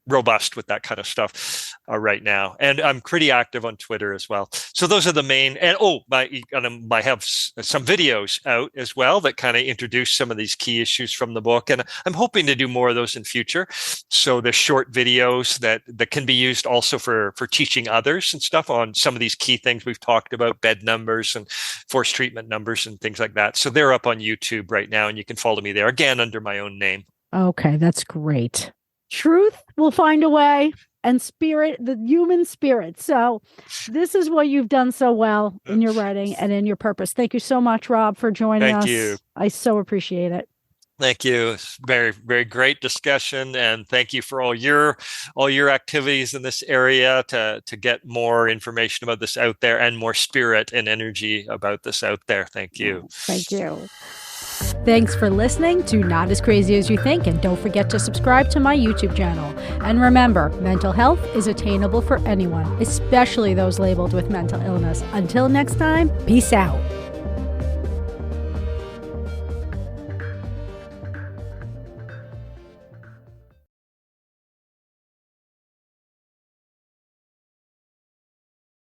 robust with that kind of stuff right now. And I'm pretty active on Twitter as well. So those are the main, and I have some videos out as well that kind of introduce some of these key issues from the book. And I'm hoping to do more of those in future. So there's short videos that can be used also for teaching others and stuff on some of these key things we've talked about, bed numbers and forced treatment numbers and things like that. So they're up on YouTube right now and you can follow me there again under my own name. Okay, that's great. Truth will find a way, and spirit, the human spirit. So this is what you've done so well in your writing and in your purpose. Thank you so much, Rob, for joining us. Thank you. I so appreciate it. Thank you. It's very, very great discussion. And thank you for all your activities in this area to get more information about this out there and more spirit and energy about this out there. Thank you. Thank you. Thanks for listening to Not As Crazy As You Think, and don't forget to subscribe to my YouTube channel. And remember, mental health is attainable for anyone, especially those labeled with mental illness. Until next time, peace out.